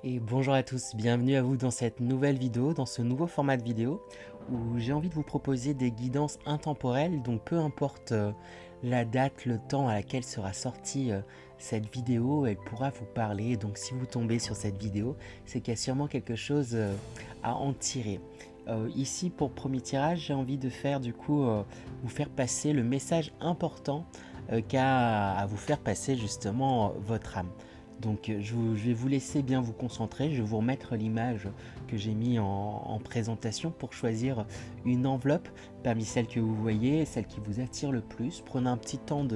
Et bonjour à tous, bienvenue à vous dans cette nouvelle vidéo, dans ce nouveau format de vidéo où j'ai envie de vous proposer des guidances intemporelles, donc peu importe la date, le temps à laquelle sera sortie cette vidéo, elle pourra vous parler. Donc si vous tombez sur cette vidéo, c'est qu'il y a sûrement quelque chose à en tirer. Ici pour premier tirage, j'ai envie de faire vous faire passer le message important qu'a à vous faire passer justement votre âme. Donc je vais vous laisser bien vous concentrer, je vais vous remettre l'image que j'ai mis en présentation pour choisir une enveloppe parmi celles que vous voyez, celle qui vous attire le plus. Prenez un petit temps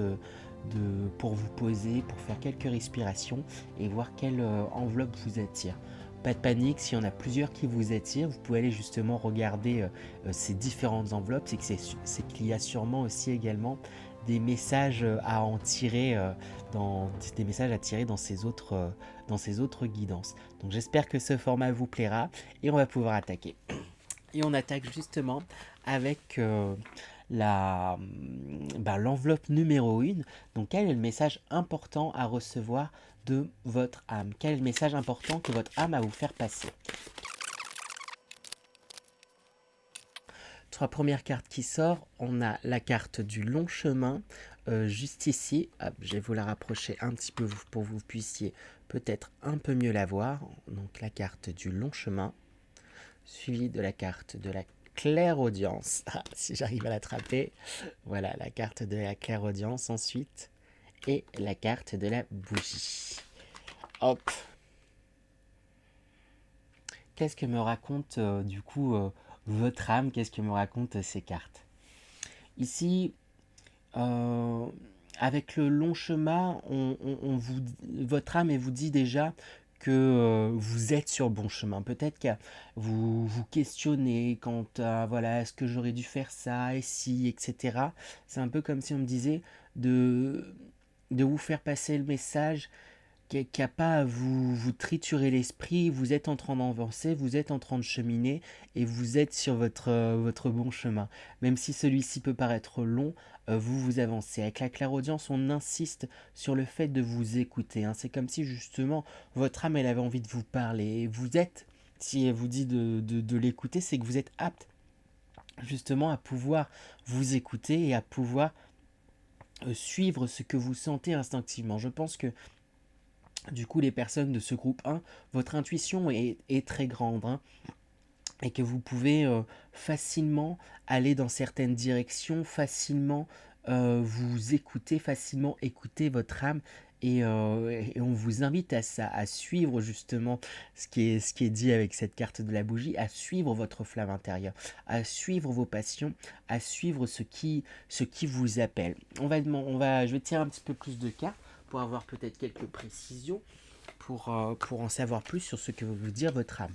pour vous poser, pour faire quelques respirations et voir quelle enveloppe vous attire. Pas de panique, s'il y en a plusieurs qui vous attirent, vous pouvez aller justement regarder ces différentes enveloppes, c'est qu'il y a sûrement aussi également des messages à en tirer des messages à tirer dans ces autres guidances. Donc j'espère que ce format vous plaira et on va pouvoir attaquer. Et on attaque justement avec l'enveloppe numéro 1. Donc quel est le message important à recevoir de votre âme? Quel est le message important que votre âme a à vous faire passer? Sur la première carte qui sort, on a la carte du long chemin, juste ici. Hop, je vais vous la rapprocher un petit peu pour que vous puissiez peut-être un peu mieux la voir. Donc la carte du long chemin, suivie de la carte de la clairaudience. Ah, si j'arrive à l'attraper. Voilà, la carte de la clairaudience ensuite. Et la carte de la bougie. Hop. Qu'est-ce que me raconte votre âme? Qu'est-ce que me racontent ces cartes? Ici, euh, avec le long chemin, votre âme vous dit déjà que vous êtes sur le bon chemin. Peut-être que vous vous questionnez quant à voilà, est-ce que j'aurais dû faire ça et si, etc. C'est un peu comme si on me disait de, de vous faire passer le message qui n'a pas à vous triturer l'esprit, vous êtes en train d'avancer, vous êtes en train de cheminer et vous êtes sur votre bon chemin. Même si celui-ci peut paraître long, vous avancez. Avec la clairaudience, on insiste sur le fait de vous écouter, hein. C'est comme si justement votre âme elle avait envie de vous parler. Et vous êtes, si elle vous dit de l'écouter, c'est que vous êtes apte justement à pouvoir vous écouter et à pouvoir suivre ce que vous sentez instinctivement. Je pense que du coup, les personnes de ce groupe 1, votre intuition est très grande, hein, et que vous pouvez facilement aller dans certaines directions, facilement vous écouter, facilement écouter votre âme. Et on vous invite à ça, à suivre justement ce qui est dit avec cette carte de la bougie, à suivre votre flamme intérieure, à suivre vos passions, à suivre ce qui vous appelle. Je vais tirer un petit peu plus de cartes pour avoir peut-être quelques précisions, pour en savoir plus sur ce que veut vous dire votre âme.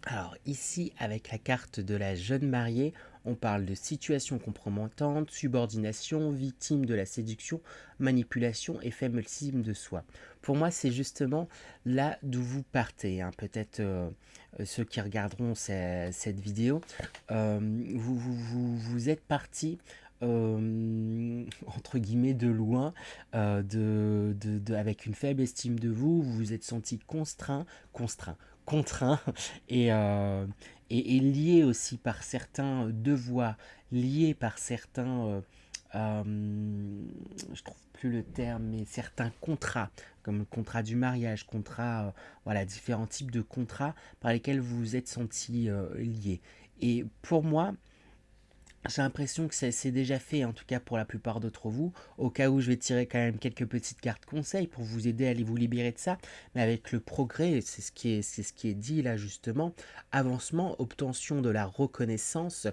Alors ici, avec la carte de la jeune mariée, on parle de situation compromettante, subordination, victime de la séduction, manipulation et féminisme de soi. Pour moi, c'est justement là d'où vous partez, hein. Peut-être ceux qui regarderont cette vidéo, vous êtes parti entre guillemets de loin, avec une faible estime de vous, vous vous êtes senti contraint et lié aussi par certains devoirs, lié par certains, je trouve plus le terme, mais certains contrats, comme le contrat du mariage, voilà, différents types de contrats par lesquels vous vous êtes senti lié. Et pour moi, j'ai l'impression que c'est déjà fait, en tout cas pour la plupart d'entre vous. Au cas où, je vais tirer quand même quelques petites cartes conseils pour vous aider à aller vous libérer de ça. Mais avec le progrès, c'est ce qui est dit là justement, avancement, obtention de la reconnaissance,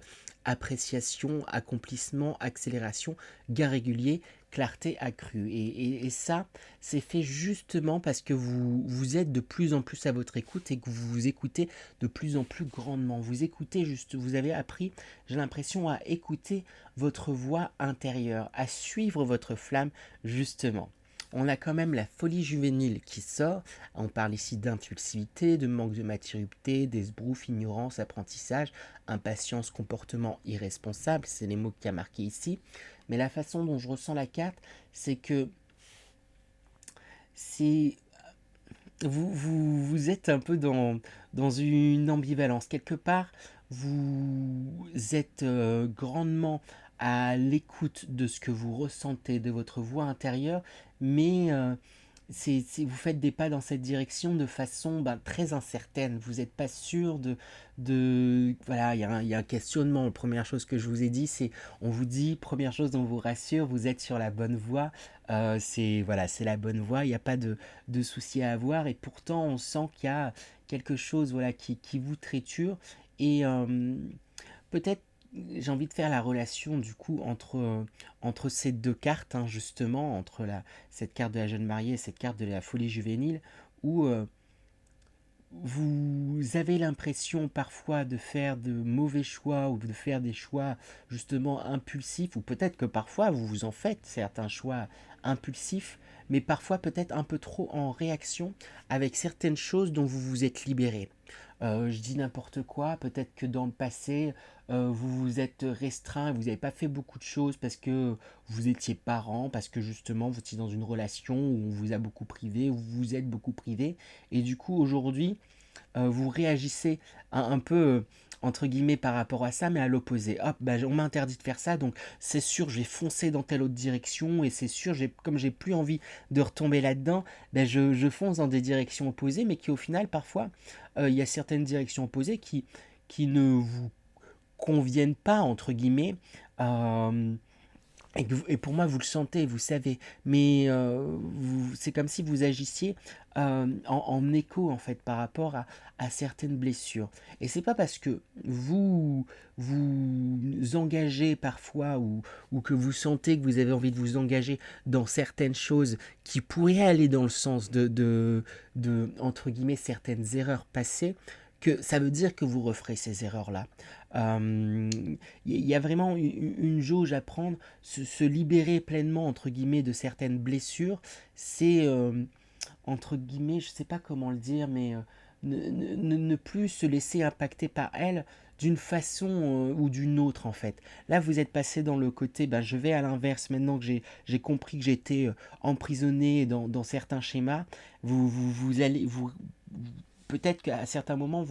appréciation, accomplissement, accélération, gain régulier, clarté accrue. Et ça, c'est fait justement parce que vous êtes de plus en plus à votre écoute et que vous vous écoutez de plus en plus grandement. Vous écoutez juste, vous avez appris, j'ai l'impression, à écouter votre voix intérieure, à suivre votre flamme justement. On a quand même la folie juvénile qui sort. On parle ici d'impulsivité, de manque de maturité, d'esbrouf, ignorance, apprentissage, impatience, comportement irresponsable. C'est les mots qu'il y a marqués ici. Mais la façon dont je ressens la carte, c'est que c'est vous êtes un peu dans une ambivalence. Quelque part, vous êtes grandement à l'écoute de ce que vous ressentez, de votre voix intérieure, mais vous faites des pas dans cette direction de façon très incertaine. Vous n'êtes pas sûr voilà, il y a un questionnement. La première chose que je vous ai dit, c'est, on vous dit, première chose dont vous rassure, vous êtes sur la bonne voie. Voilà, c'est la bonne voie, il n'y a pas de souci à avoir. Et pourtant, on sent qu'il y a quelque chose voilà, qui vous triture. Et peut-être j'ai envie de faire la relation du coup entre ces deux cartes, hein, justement, entre cette carte de la jeune mariée et cette carte de la folie juvénile, où vous avez l'impression parfois de faire de mauvais choix ou de faire des choix justement impulsifs, ou peut-être que parfois vous vous en faites certains choix impulsifs, mais parfois peut-être un peu trop en réaction avec certaines choses dont vous vous êtes libéré. Je dis n'importe quoi, peut-être que dans le passé, vous vous êtes restreint, vous n'avez pas fait beaucoup de choses parce que vous étiez parent, parce que justement vous étiez dans une relation où on vous a beaucoup privé, où vous vous êtes beaucoup privé, et du coup aujourd'hui, vous réagissez un peu, entre guillemets, par rapport à ça, mais à l'opposé. Hop, on m'a interdit de faire ça, donc c'est sûr, je vais foncer dans telle autre direction, et c'est sûr, comme j'ai plus envie de retomber là-dedans, je fonce dans des directions opposées, mais qui au final, parfois, il y a certaines directions opposées qui ne vous conviennent pas, entre guillemets. euh, et pour moi, vous le sentez, vous savez, mais c'est comme si vous agissiez en écho en fait par rapport à certaines blessures. Et c'est pas parce que vous engagez parfois ou que vous sentez que vous avez envie de vous engager dans certaines choses qui pourraient aller dans le sens de entre guillemets certaines erreurs passées, que ça veut dire que vous referez ces erreurs-là. Il y a vraiment une jauge à prendre, se libérer pleinement, entre guillemets, de certaines blessures, c'est, entre guillemets, je ne sais pas comment le dire, mais ne plus se laisser impacter par elles d'une façon ou d'une autre, en fait. Là, vous êtes passé dans le côté, je vais à l'inverse, maintenant que j'ai compris que j'étais emprisonné dans certains schémas, vous allez, peut-être qu'à certains moments,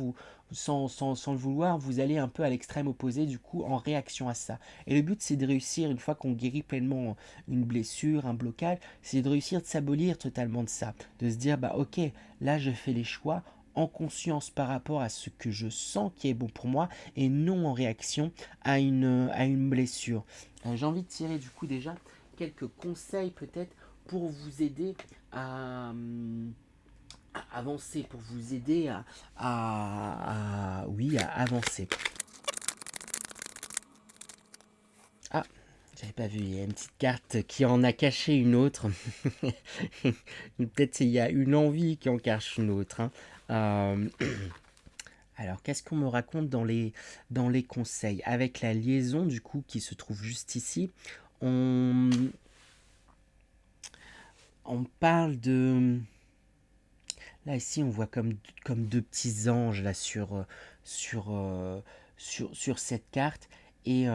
sans le vouloir, vous allez un peu à l'extrême opposé, du coup, en réaction à ça. Et le but, c'est de réussir, une fois qu'on guérit pleinement une blessure, un blocage, c'est de réussir de s'abolir totalement de ça. De se dire, ok, là, je fais les choix en conscience par rapport à ce que je sens qui est bon pour moi et non en réaction à une blessure. J'ai envie de tirer du coup déjà quelques conseils peut-être pour vous aider à avancer, pour vous aider oui, à avancer. Ah, j'avais pas vu, il y a une petite carte qui en a caché une autre. Peut-être il y a une envie qui en cache une autre, hein. Euh, alors, qu'est-ce qu'on me raconte dans les conseils? Avec la liaison, du coup, qui se trouve juste ici, on, on parle de... Là, ici, on voit comme deux petits anges là sur, euh, sur cette carte. Et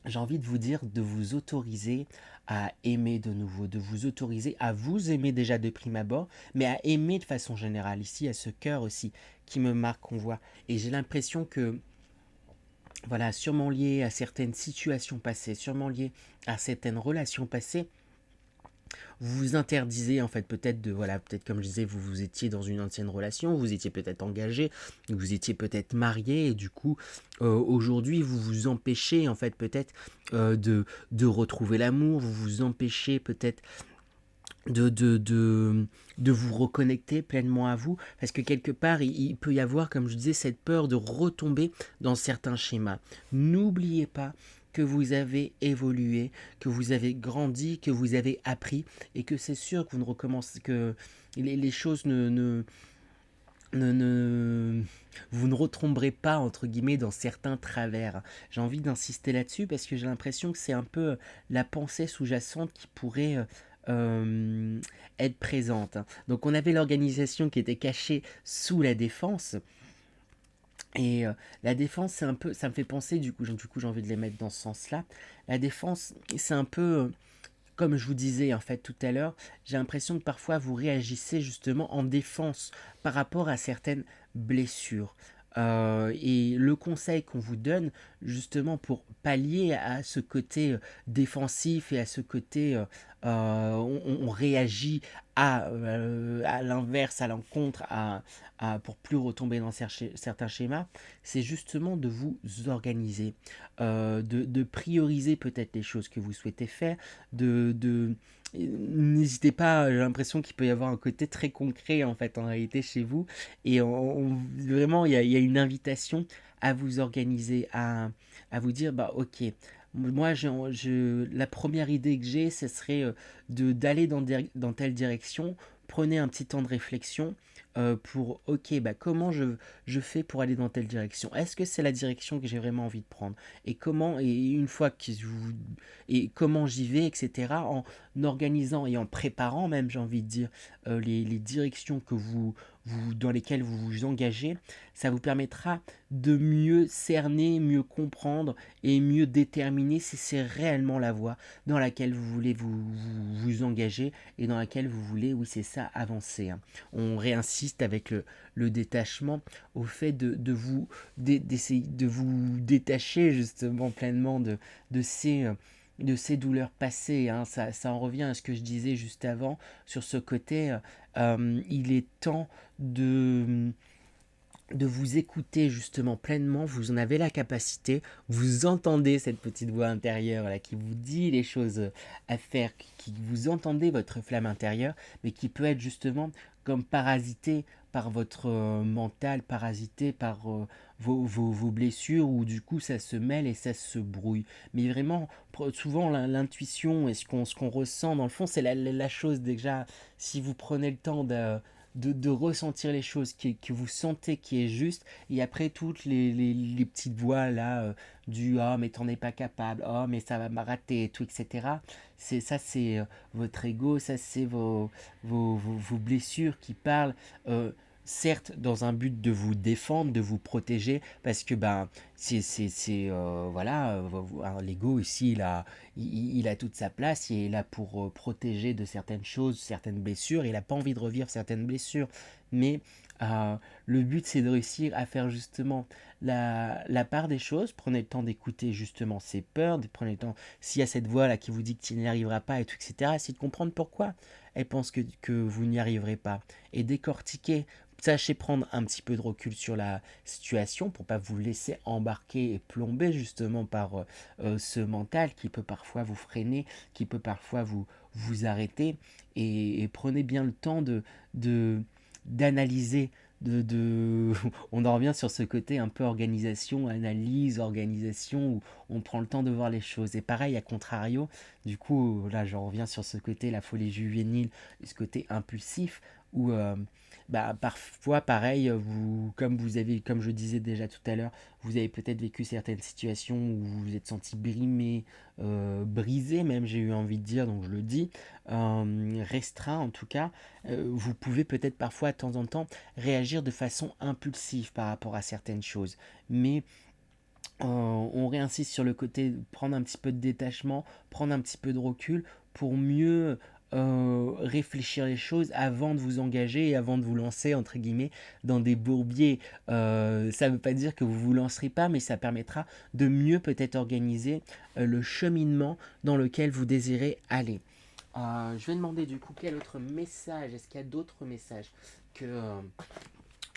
j'ai envie de vous dire de vous autoriser à aimer de nouveau, de vous autoriser à vous aimer déjà de prime abord, mais à aimer de façon générale. Ici, il y a ce cœur aussi qui me marque, qu'on voit. Et j'ai l'impression que, voilà, sûrement lié à certaines situations passées, sûrement lié à certaines relations passées, vous vous interdisez en fait peut-être de, voilà, peut-être comme je disais, vous étiez dans une ancienne relation, vous étiez peut-être engagé, vous étiez peut-être marié, et du coup aujourd'hui vous vous empêchez en fait peut-être de retrouver l'amour, vous vous empêchez peut-être de, de, de, de vous reconnecter pleinement à vous, parce que quelque part il peut y avoir, comme je disais, cette peur de retomber dans certains schémas. N'oubliez pas que vous avez évolué, que vous avez grandi, que vous avez appris, et que c'est sûr que vous ne recommencez, que les choses vous ne retomberez pas entre guillemets dans certains travers. J'ai envie d'insister là-dessus parce que j'ai l'impression que c'est un peu la pensée sous-jacente qui pourrait être présente, hein. Donc on avait l'organisation qui était cachée sous la défense. Et la défense, c'est un peu, ça me fait penser, du coup j'ai envie de les mettre dans ce sens-là. La défense, c'est un peu comme je vous disais en fait tout à l'heure, j'ai l'impression que parfois vous réagissez justement en défense par rapport à certaines blessures. Et le conseil qu'on vous donne justement pour pallier à ce côté défensif et à ce côté on réagit à l'inverse, à l'encontre, pour plus retomber dans certains schémas, c'est justement de vous organiser, de prioriser peut-être les choses que vous souhaitez faire, de n'hésitez pas, j'ai l'impression qu'il peut y avoir un côté très concret en fait en réalité chez vous et vraiment il y a une invitation à vous organiser, à vous dire bah ok, moi la première idée que j'ai ce serait d'aller dans telle direction, prenez un petit temps de réflexion pour ok bah je fais pour aller dans telle direction, est-ce que c'est la direction que j'ai vraiment envie de prendre et comment et une fois que vous et comment j'y vais etc en organisant et en préparant même j'ai envie de dire les directions que dans lesquelles vous vous engagez, ça vous permettra de mieux cerner, mieux comprendre et mieux déterminer si c'est réellement la voie dans laquelle vous voulez vous engager et dans laquelle vous voulez, oui c'est ça, avancer. Hein. On réinsiste avec le détachement au fait d'essayer de vous détacher justement pleinement de ces de ces douleurs passées. Hein. Ça en revient à ce que je disais juste avant sur ce côté. Il est temps de vous écouter justement pleinement, vous en avez la capacité, vous entendez cette petite voix intérieure là, qui vous dit les choses à faire, qui vous entendez votre flamme intérieure, mais qui peut être justement comme parasité par votre mental, parasité par vos blessures, où du coup ça se mêle et ça se brouille. Mais vraiment, souvent l'intuition et ce qu'on ressent dans le fond, c'est la chose déjà, si vous prenez le temps de ressentir les choses que vous sentez qui est juste et après toutes les petites voix là du ah mais t'en es pas capable, oh mais ça va me rater et tout etc, c'est votre ego, ça c'est vos blessures qui parlent certes dans un but de vous défendre, de vous protéger, parce que ben voilà, l'ego ici il a toute sa place, il est là pour protéger de certaines choses, certaines blessures, il n'a pas envie de revivre certaines blessures, mais le but c'est de réussir à faire justement la part des choses, prenez le temps d'écouter justement ses peurs, prenez le temps, s'il y a cette voix là qui vous dit que tu n'y arriveras pas et tout, etc., essayez de comprendre pourquoi elle pense que vous n'y arriverez pas et décortiquer. Sachez prendre un petit peu de recul sur la situation pour pas vous laisser embarquer et plomber justement par ce mental qui peut parfois vous freiner, qui peut parfois vous arrêter et prenez bien le temps de d'analyser on en revient sur ce côté un peu organisation, analyse, organisation où on prend le temps de voir les choses. Et pareil, à contrario, du coup, là, j'en reviens sur ce côté, la folie juvénile, ce côté impulsif, où bah, parfois, pareil, comme je disais déjà tout à l'heure, vous avez peut-être vécu certaines situations où vous vous êtes senti brimé, brisé même, j'ai eu envie de dire, donc je le dis, restreint en tout cas. Vous pouvez peut-être parfois, de temps en temps, réagir de façon impulsive par rapport à certaines choses. Mais on réinsiste sur le côté de prendre un petit peu de détachement, prendre un petit peu de recul pour mieux réfléchir les choses avant de vous engager et avant de vous lancer entre guillemets dans des bourbiers. Ça ne veut pas dire que vous vous lancerez pas, mais ça permettra de mieux peut-être organiser le cheminement dans lequel vous désirez aller. Je vais demander du coup quel autre message, est-ce qu'il y a d'autres messages que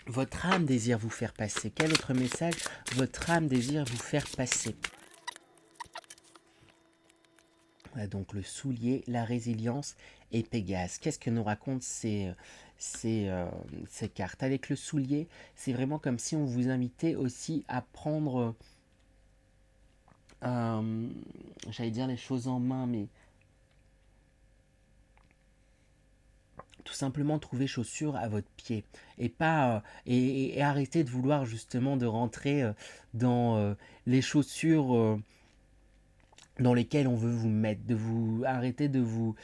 votre âme désire vous faire passer. Quel autre message votre âme désire vous faire passer? Voilà, donc le soulier, la résilience et Pégase. Qu'est-ce que nous racontent ces cartes? Avec le soulier, c'est vraiment comme si on vous invitait aussi à prendre, j'allais dire les choses en main, mais tout simplement trouver chaussures à votre pied et pas et arrêter de vouloir justement de rentrer dans les chaussures dans lesquelles on veut vous mettre, de vous arrêter de vous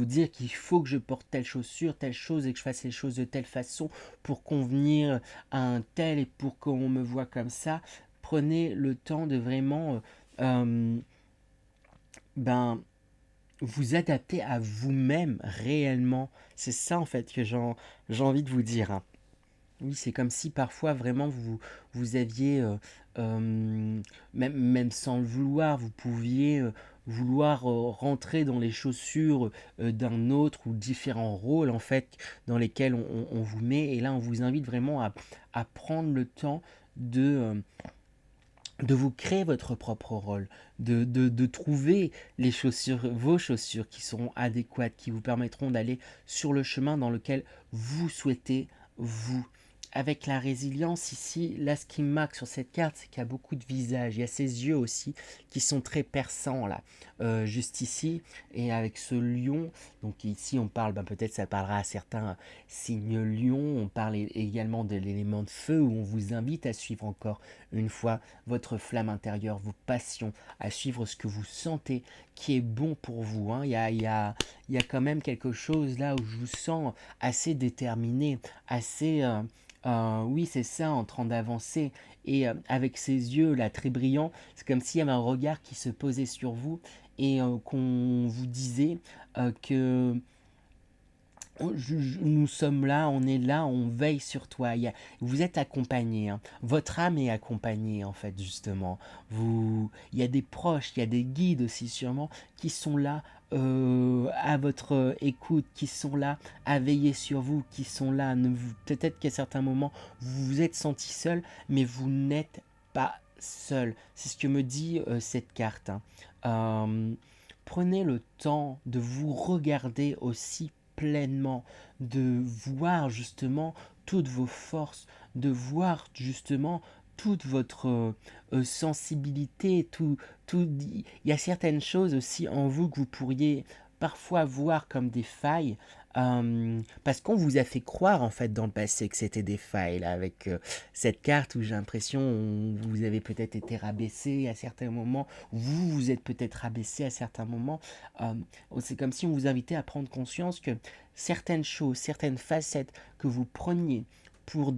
dire qu'il faut que je porte telle chaussure, telle chose et que je fasse les choses de telle façon pour convenir à un tel et pour qu'on me voit comme ça. Prenez le temps de vraiment ben vous adapter à vous-même réellement. C'est ça en fait que j'ai envie de vous dire, hein. Oui, c'est comme si parfois vraiment vous aviez, même sans le vouloir, vous pouviez vouloir rentrer dans les chaussures d'un autre ou différents rôles en fait dans lesquels on vous met. Et là, on vous invite vraiment à prendre le temps de, euh, de vous créer votre propre rôle, de trouver les chaussures, vos chaussures qui seront adéquates, qui vous permettront d'aller sur le chemin dans lequel vous souhaitez vous. Avec la résilience ici, là ce qui me marque sur cette carte, c'est qu'il y a beaucoup de visages. Il y a ces yeux aussi qui sont très perçants là, juste ici. Et avec ce lion, donc ici on parle, ben, peut-être ça parlera à certains signes lion. On parle également de l'élément de feu où on vous invite à suivre encore une fois votre flamme intérieure, vos passions, à suivre ce que vous sentez qui est bon pour vous, hein. Il y a quand même quelque chose là où je vous sens assez déterminé, assez... oui, c'est ça, en train d'avancer. Et avec ces yeux là très brillants, c'est comme s'il y avait un regard qui se posait sur vous et qu'on vous disait que nous sommes là, on est là, on veille sur toi. Vous êtes accompagné, hein. Votre âme est accompagnée en fait justement. Il y a des proches, il y a des guides aussi sûrement qui sont là à votre écoute, qui sont là à veiller sur vous, qui sont là. Peut-être qu'à certains moments vous vous êtes senti seul, mais vous n'êtes pas seul. C'est ce que me dit cette carte, hein. Euh, Prenez le temps de vous regarder aussi pleinement, de voir justement toutes vos forces, de voir justement toute votre sensibilité, il y a certaines choses aussi en vous que vous pourriez parfois voir comme des failles, parce qu'on vous a fait croire en fait dans le passé que c'était des failles, là, avec cette carte où j'ai l'impression vous avez peut-être été rabaissé à certains moments, vous vous êtes peut-être rabaissé à certains moments. Euh, c'est comme si on vous invitait à prendre conscience que certaines choses, certaines facettes que vous preniez pour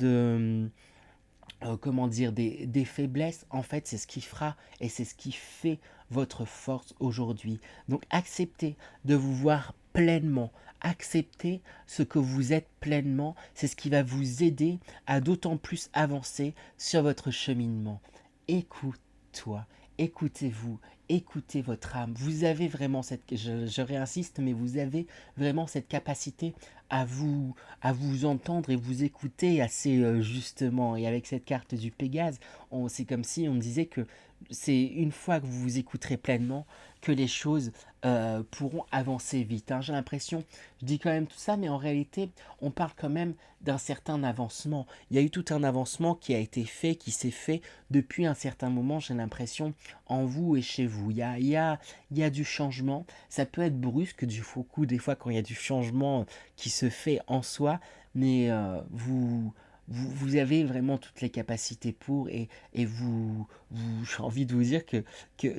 comment dire, des faiblesses, en fait, c'est ce qui fera et c'est ce qui fait votre force aujourd'hui. Donc, acceptez de vous voir pleinement. Acceptez ce que vous êtes pleinement. C'est ce qui va vous aider à d'autant plus avancer sur votre cheminement. Écoute-toi, écoutez-vous, écoutez votre âme. Vous avez vraiment je réinsiste, mais vous avez vraiment cette capacité à vous, à vous entendre et vous écouter assez justement. Et avec cette carte du Pégase, c'est comme si on disait que c'est une fois que vous vous écouterez pleinement que les choses pourront avancer vite, hein. J'ai l'impression, je dis quand même tout ça, mais en réalité, on parle quand même d'un certain avancement. Il y a eu tout un avancement qui a été fait, qui s'est fait depuis un certain moment, j'ai l'impression, en vous et chez vous. Il y a du changement. Ça peut être brusque du coup, des fois, quand il y a du changement qui se fait en soi, mais vous avez vraiment toutes les capacités pour et j'ai envie de vous dire que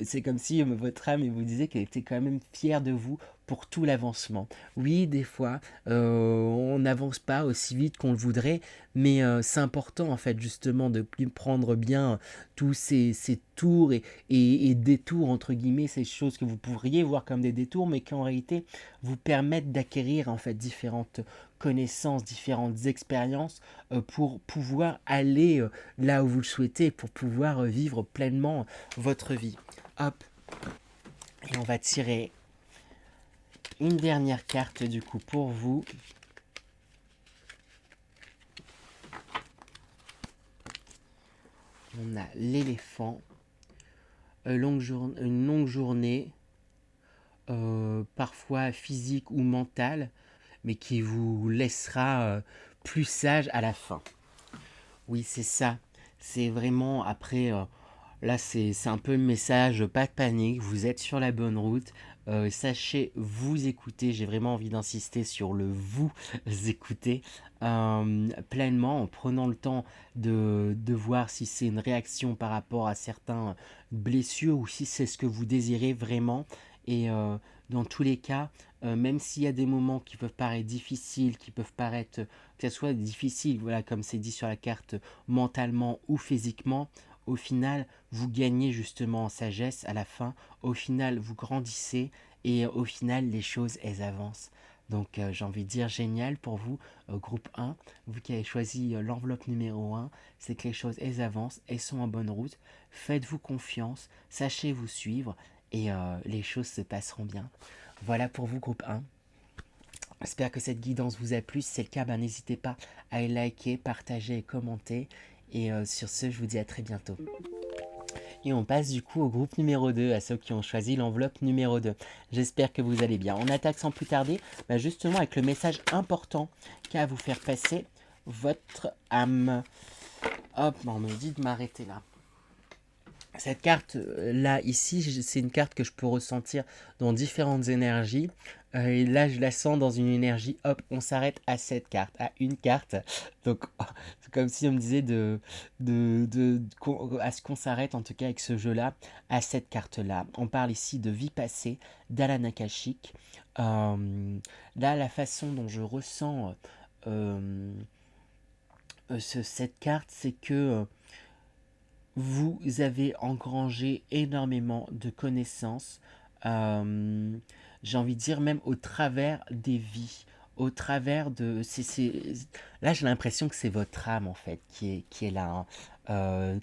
c'est comme si votre âme vous disait qu'elle était quand même fière de vous pour tout l'avancement. Oui, des fois, on n'avance pas aussi vite qu'on le voudrait, mais c'est important en fait justement de prendre bien tous ces tours et détours entre guillemets, ces choses que vous pourriez voir comme des détours, mais qui en réalité vous permettent d'acquérir en fait différentes connaissances, différentes expériences pour pouvoir aller là où vous le souhaitez, pour pouvoir vivre pleinement votre vie. Hop, et on va tirer une dernière carte du coup pour vous. On a l'éléphant, une longue journée, parfois physique ou mentale, mais qui vous laissera plus sage à la fin. Oui, c'est ça. C'est vraiment après, là c'est un peu le message, pas de panique, vous êtes sur la bonne route. Sachez vous écouter, j'ai vraiment envie d'insister sur le vous écouter pleinement en prenant le temps de voir si c'est une réaction par rapport à certaines blessures ou si c'est ce que vous désirez vraiment. Et dans tous les cas, même s'il y a des moments qui peuvent paraître difficiles, qui peuvent paraître, que ce soit difficile, voilà, comme c'est dit sur la carte, mentalement ou physiquement, au final, vous gagnez justement en sagesse à la fin. Au final, vous grandissez et au final les choses elles avancent. Donc j'ai envie de dire génial pour vous, groupe 1, vous qui avez choisi l'enveloppe numéro 1, c'est que les choses elles avancent, elles sont en bonne route, faites-vous confiance, sachez vous suivre et les choses se passeront bien. Voilà pour vous groupe 1. J'espère que cette guidance vous a plu. Si c'est le cas, ben, n'hésitez pas à liker, partager et commenter. Et sur ce, je vous dis à très bientôt. Et on passe du coup au groupe numéro 2, à ceux qui ont choisi l'enveloppe numéro 2. J'espère que vous allez bien. On attaque sans plus tarder, ben, justement avec le message important qu'a à vous faire passer votre âme. Hop, on me dit de m'arrêter là. Cette carte là, ici, c'est une carte que je peux ressentir dans différentes énergies. Et là, je la sens dans une énergie. Hop, on s'arrête à cette carte, à une carte. Donc, c'est comme si on me disait à ce qu'on s'arrête, en tout cas avec ce jeu-là, à cette carte-là. On parle ici de vie passée, d'Alan Akashic. Là, la façon dont je ressens cette carte, c'est que vous avez engrangé énormément de connaissances, euh, j'ai envie de dire même au travers des vies, au travers de... Là j'ai l'impression que c'est votre âme en fait qui est là. Hein.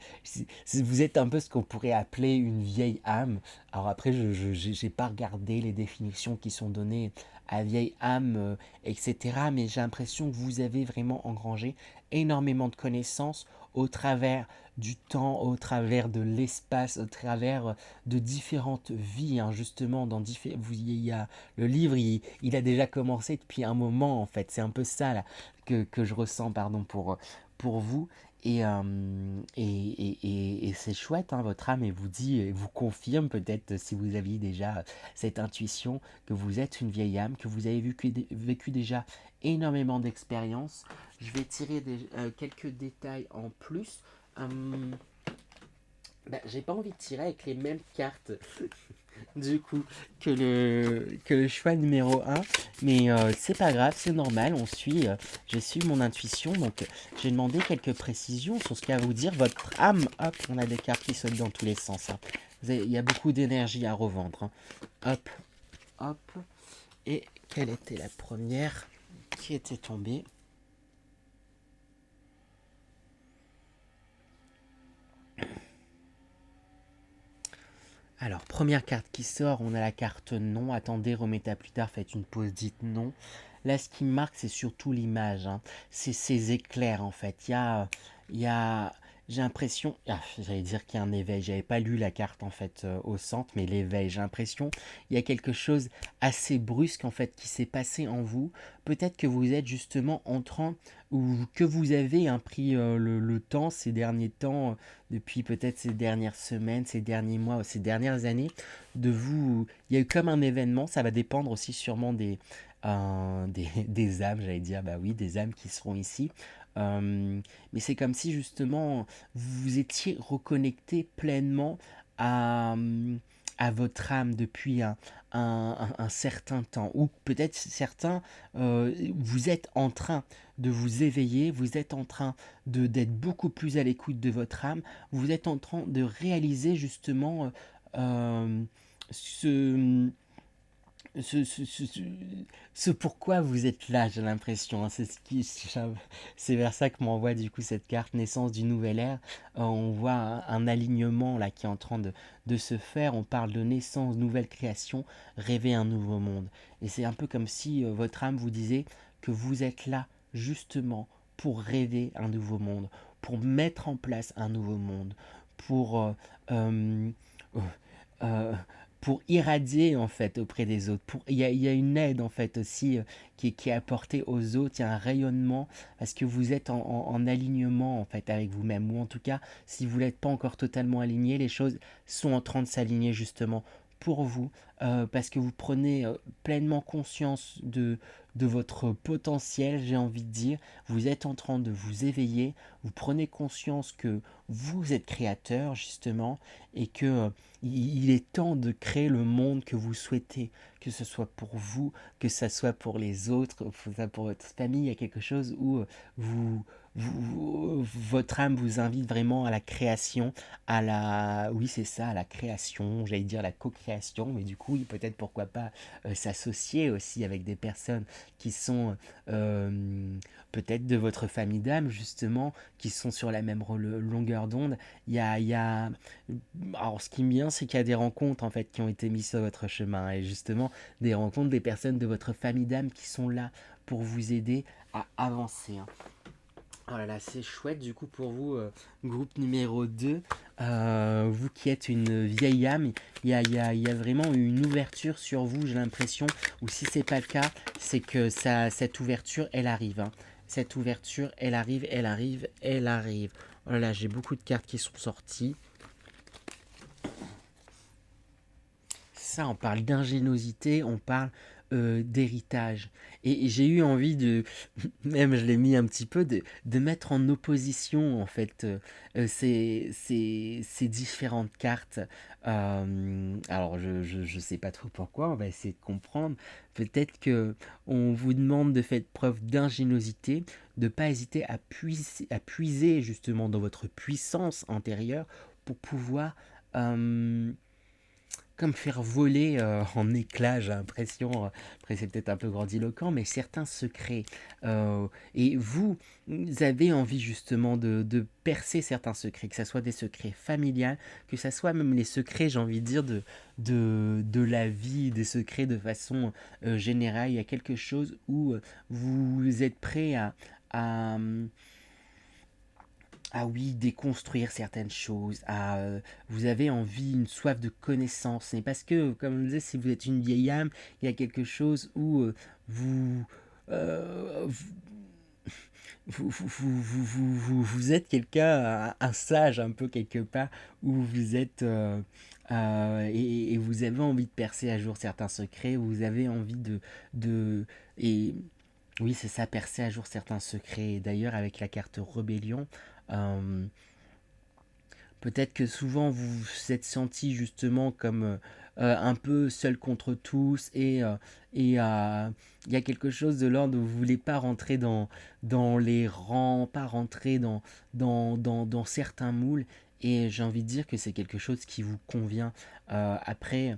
Vous êtes un peu ce qu'on pourrait appeler une vieille âme. Alors après, je n'ai pas regardé les définitions qui sont données à vieille âme, etc. Mais j'ai l'impression que vous avez vraiment engrangé énormément de connaissances au travers du temps, au travers de l'espace, au travers de différentes vies, hein, justement, il y a, le livre, il a déjà commencé depuis un moment, en fait, c'est un peu ça là, que je ressens, pardon, pour vous, et c'est chouette, hein, votre âme, et vous dit, et vous confirme peut-être, si vous aviez déjà cette intuition, que vous êtes une vieille âme, que vous avez vécu déjà énormément d'expériences. Je vais tirer quelques détails en plus. Hum, j'ai pas envie de tirer avec les mêmes cartes du coup que le choix numéro un, mais c'est pas grave, c'est normal, je suis mon intuition, donc j'ai demandé quelques précisions sur ce qu'a à vous dire votre âme. Hop, on a des cartes qui sautent dans tous les sens. Hein. Il y a beaucoup d'énergie à revendre. Hein. Hop, hop, et quelle était la première qui était tombée? Alors, première carte qui sort, on a la carte non. Attendez, remettez à plus tard, faites une pause, dites non. Là, ce qui me marque, c'est surtout l'image. Hein. C'est ces éclairs, en fait. Il y a j'ai l'impression, j'allais dire qu'il y a un éveil. J'avais pas lu la carte, en fait, au centre, mais l'éveil. J'ai l'impression il y a quelque chose assez brusque, en fait, qui s'est passé en vous. Peut-être que vous êtes justement en train, ou que vous avez hein, pris le temps, ces derniers temps, depuis peut-être ces dernières semaines, ces derniers mois, ces dernières années, de vous... Il y a eu comme un événement, ça va dépendre aussi sûrement des âmes, j'allais dire, bah oui, des âmes qui seront ici. Mais c'est comme si justement vous étiez reconnecté pleinement à, à votre âme depuis un certain temps. Ou peut-être certains, vous êtes en train de vous éveiller, vous êtes en train d'être beaucoup plus à l'écoute de votre âme, vous êtes en train de réaliser justement ce, ce pourquoi vous êtes là, j'ai l'impression. Hein. C'est vers ça que m'envoie du coup cette carte naissance du nouvel ère. On voit un alignement là qui est en train de se faire. On parle de naissance, nouvelle création, rêver un nouveau monde. Et c'est un peu comme si votre âme vous disait que vous êtes là justement pour rêver un nouveau monde, pour mettre en place un nouveau monde, pour euh, euh, pour irradier en fait auprès des autres. Il y a une aide en fait aussi qui est apportée aux autres. Il y a un rayonnement parce que vous êtes en alignement en fait avec vous-même. Ou en tout cas, si vous n'êtes pas encore totalement aligné, les choses sont en train de s'aligner justement pour vous parce que vous prenez pleinement conscience de votre potentiel, j'ai envie de dire. Vous êtes en train de vous éveiller, vous prenez conscience que vous êtes créateur justement et que il est temps de créer le monde que vous souhaitez, que ce soit pour vous, que ce soit pour les autres, pour votre famille. Il y a quelque chose où vous, votre âme vous invite vraiment à la création, oui c'est ça, à la création, j'allais dire la co-création, mais du coup, oui, peut-être pourquoi pas s'associer aussi avec des personnes qui sont euh, peut-être de votre famille d'âme, justement, qui sont sur la même longueur d'onde. Il y a... Alors, ce qui me vient, c'est qu'il y a des rencontres, en fait, qui ont été mises sur votre chemin, et justement, des rencontres des personnes de votre famille d'âme qui sont là pour vous aider à avancer, hein. Oh là là, c'est chouette du coup pour vous, groupe numéro 2. Vous qui êtes une vieille âme, il y a vraiment une ouverture sur vous, j'ai l'impression, ou si c'est pas le cas, c'est que cette ouverture, elle arrive, hein. Cette ouverture, elle arrive, elle arrive, elle arrive. Oh là là, j'ai beaucoup de cartes qui sont sorties. Ça, on parle d'ingéniosité, on parle d'héritage. Et j'ai eu envie de, même je l'ai mis un petit peu, de mettre en opposition en fait ces différentes cartes. Alors je sais pas trop pourquoi, on va essayer de comprendre. Peut-être que on vous demande de faire preuve d'ingéniosité, de ne pas hésiter à puiser justement dans votre puissance intérieure pour pouvoir comme faire voler en éclats, j'ai l'impression, après c'est peut-être un peu grandiloquent, mais certains secrets. Et vous avez envie justement de percer certains secrets, que ce soit des secrets familiales, que ce soit même les secrets, j'ai envie de dire, de la vie, des secrets de façon générale. Il y a quelque chose où vous êtes prêt à, ah oui, déconstruire certaines choses. Vous avez envie, une soif de connaissance. Mais parce que, comme je le disais, si vous êtes une vieille âme, il y a quelque chose où vous, euh, vous êtes quelqu'un, un sage un peu quelque part, où vous êtes... et vous avez envie de percer à jour certains secrets, vous avez envie de et oui, c'est ça, percer à jour certains secrets. Et d'ailleurs, avec la carte rébellion, euh, peut-être que souvent vous vous êtes senti justement comme un peu seul contre tous et il y a quelque chose de l'ordre où vous voulez pas rentrer dans les rangs, pas rentrer dans certains moules. Et j'ai envie de dire que c'est quelque chose qui vous convient. Après,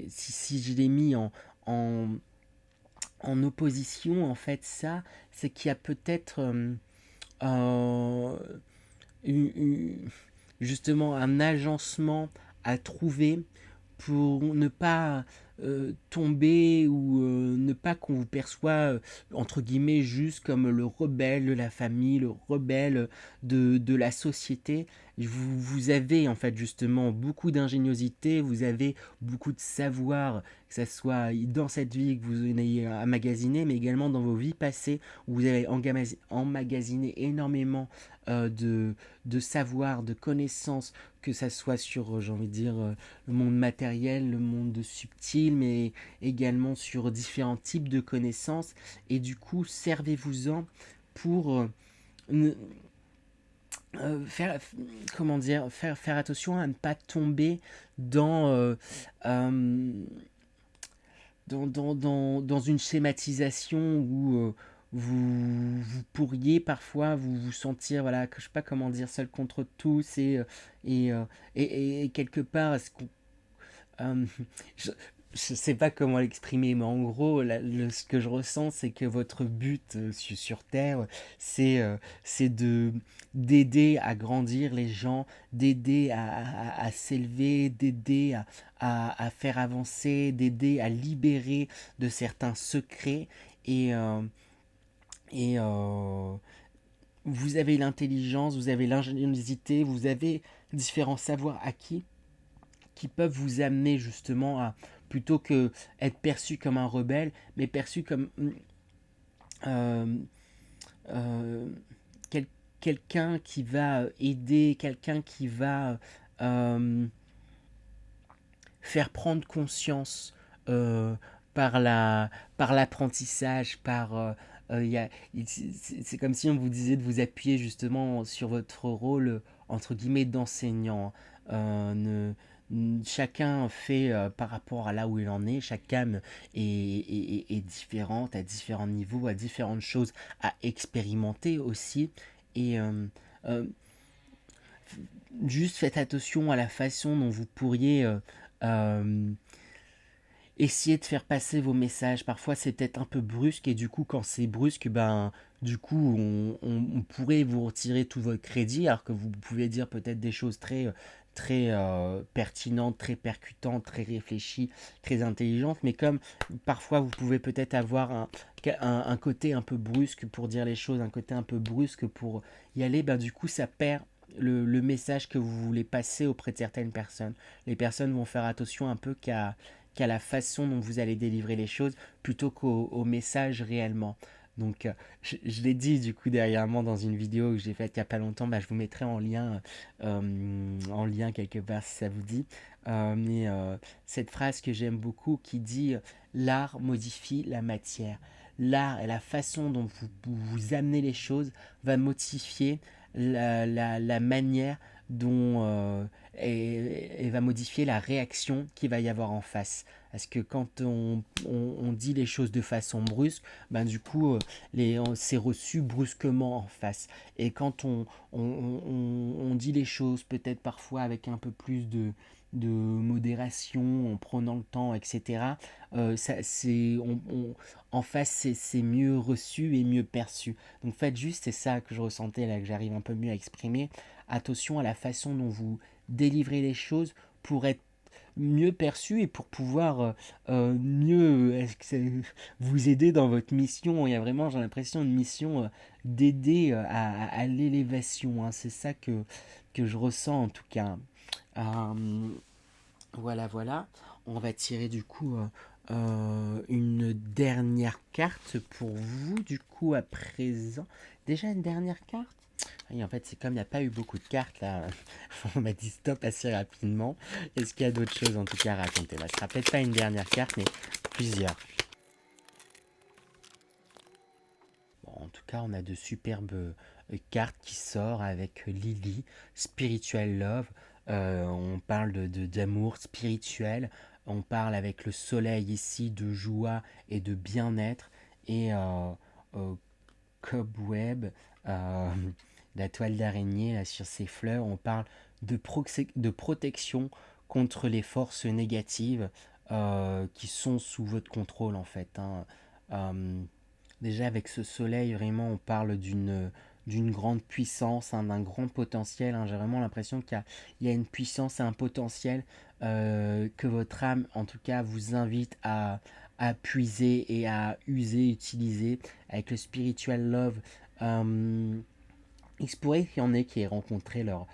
si je l'ai mis en, en opposition, en fait, ça, c'est qu'il y a peut-être euh, une- une- justement un agencement à trouver pour ne pas tomber ou ne pas qu'on vous perçoit entre guillemets juste comme le rebelle de la famille, le rebelle de la société. Vous avez en fait justement beaucoup d'ingéniosité, vous avez beaucoup de savoir, que ce soit dans cette vie que vous ayez emmagasiné, mais également dans vos vies passées où vous avez emmagasiné énormément de savoir, de connaissances, que ça soit sur, j'ai envie de dire, le monde matériel, le monde subtil, mais également sur différents types de connaissances. Et du coup, servez-vous-en pour faire, comment dire, faire attention à ne pas tomber dans, dans une schématisation où vous pourriez parfois vous sentir, voilà, que je sais pas comment dire, seul contre tous et, euh, et quelque part, est-ce qu'on euh, je ne sais pas comment l'exprimer, mais en gros, ce que je ressens, c'est que votre but sur Terre, c'est c'est d'aider à grandir les gens, d'aider à s'élever, d'aider à faire avancer, d'aider à libérer de certains secrets. Et, euh, et vous avez l'intelligence, vous avez l'ingéniosité, vous avez différents savoirs acquis qui peuvent vous amener justement à, plutôt que être perçu comme un rebelle, mais perçu comme euh, euh, quel- quelqu'un qui va aider, quelqu'un qui va euh, faire prendre conscience euh, par la par l'apprentissage, c'est comme si on vous disait de vous appuyer justement sur votre rôle entre guillemets d'enseignant. Chacun fait par rapport à là où il en est, chaque âme est différente à différents niveaux, à différentes choses à expérimenter aussi. Et euh, juste faites attention à la façon dont vous pourriez euh, essayer de faire passer vos messages. Parfois, c'est peut-être un peu brusque et du coup, quand c'est brusque, ben, du coup, on pourrait vous retirer tout votre crédit, alors que vous pouvez dire peut-être des choses très pertinentes, très percutantes, très réfléchies, très intelligentes, mais comme parfois vous pouvez peut-être avoir un côté un peu brusque pour dire les choses, un côté un peu brusque pour y aller, ben, du coup, ça perd le message que vous voulez passer auprès de certaines personnes. Les personnes vont faire attention un peu qu'à la façon dont vous allez délivrer les choses plutôt qu'au message réellement. Donc, je l'ai dit du coup dernièrement dans une vidéo que j'ai faite il n'y a pas longtemps, bah, je vous mettrai en lien quelque part si ça vous dit. Mais cette phrase que j'aime beaucoup qui dit l'art modifie la matière. L'art et la façon dont vous amenez les choses va modifier la manière dont et va modifier la réaction qu'il va y avoir en face. Parce que quand on dit les choses de façon brusque, ben du coup, c'est reçu brusquement en face. Et quand on dit les choses peut-être parfois avec un peu plus de modération, en prenant le temps, etc., en face, c'est mieux reçu et mieux perçu. Donc faites juste, c'est ça que je ressentais là, que j'arrive un peu mieux à exprimer. Attention à la façon dont vous délivrez les choses pour être mieux perçu et pour pouvoir mieux vous aider dans votre mission. Il y a vraiment, j'ai l'impression, une mission d'aider à l'élévation, hein. C'est ça que je ressens en tout cas. Euh, voilà, voilà. On va tirer du coup une dernière carte pour vous, du coup, à présent. Déjà une dernière carte. Oui, en fait, c'est comme il n'y a pas eu beaucoup de cartes là, on m'a dit stop assez rapidement. Est-ce qu'il y a d'autres choses en tout cas à raconter? Bah, ce sera peut-être pas une dernière carte, mais plusieurs. Bon, en tout cas, on a de superbes cartes qui sortent avec Lily, Spiritual Love. On parle d'amour spirituel. On parle avec le soleil ici de joie et de bien-être. Et euh, Cobweb, euh, la toile d'araignée là, sur ses fleurs, on parle de protection contre les forces négatives qui sont sous votre contrôle en fait, hein. Euh, Déjà avec ce soleil, vraiment, on parle d'une grande puissance, hein, d'un grand potentiel, hein. J'ai vraiment l'impression qu'il y a une puissance et un potentiel que votre âme, en tout cas, vous invite à puiser et à user, utiliser avec le spiritual love. Euh, il se pourrait qu'il y en ait qui aient rencontré leur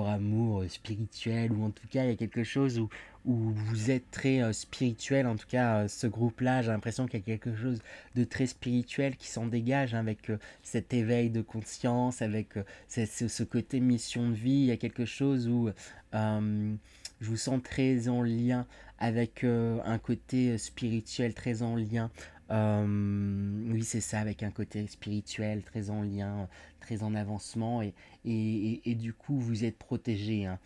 amour spirituel, ou en tout cas il y a quelque chose où vous êtes très spirituel, en tout cas ce groupe-là, j'ai l'impression qu'il y a quelque chose de très spirituel qui s'en dégage, hein, avec cet éveil de conscience, avec ce côté mission de vie. Il y a quelque chose où je vous sens très en lien avec un côté spirituel, très en lien. Oui, c'est ça, avec un côté spirituel très en lien, très en avancement, et du coup vous êtes protégé, hein,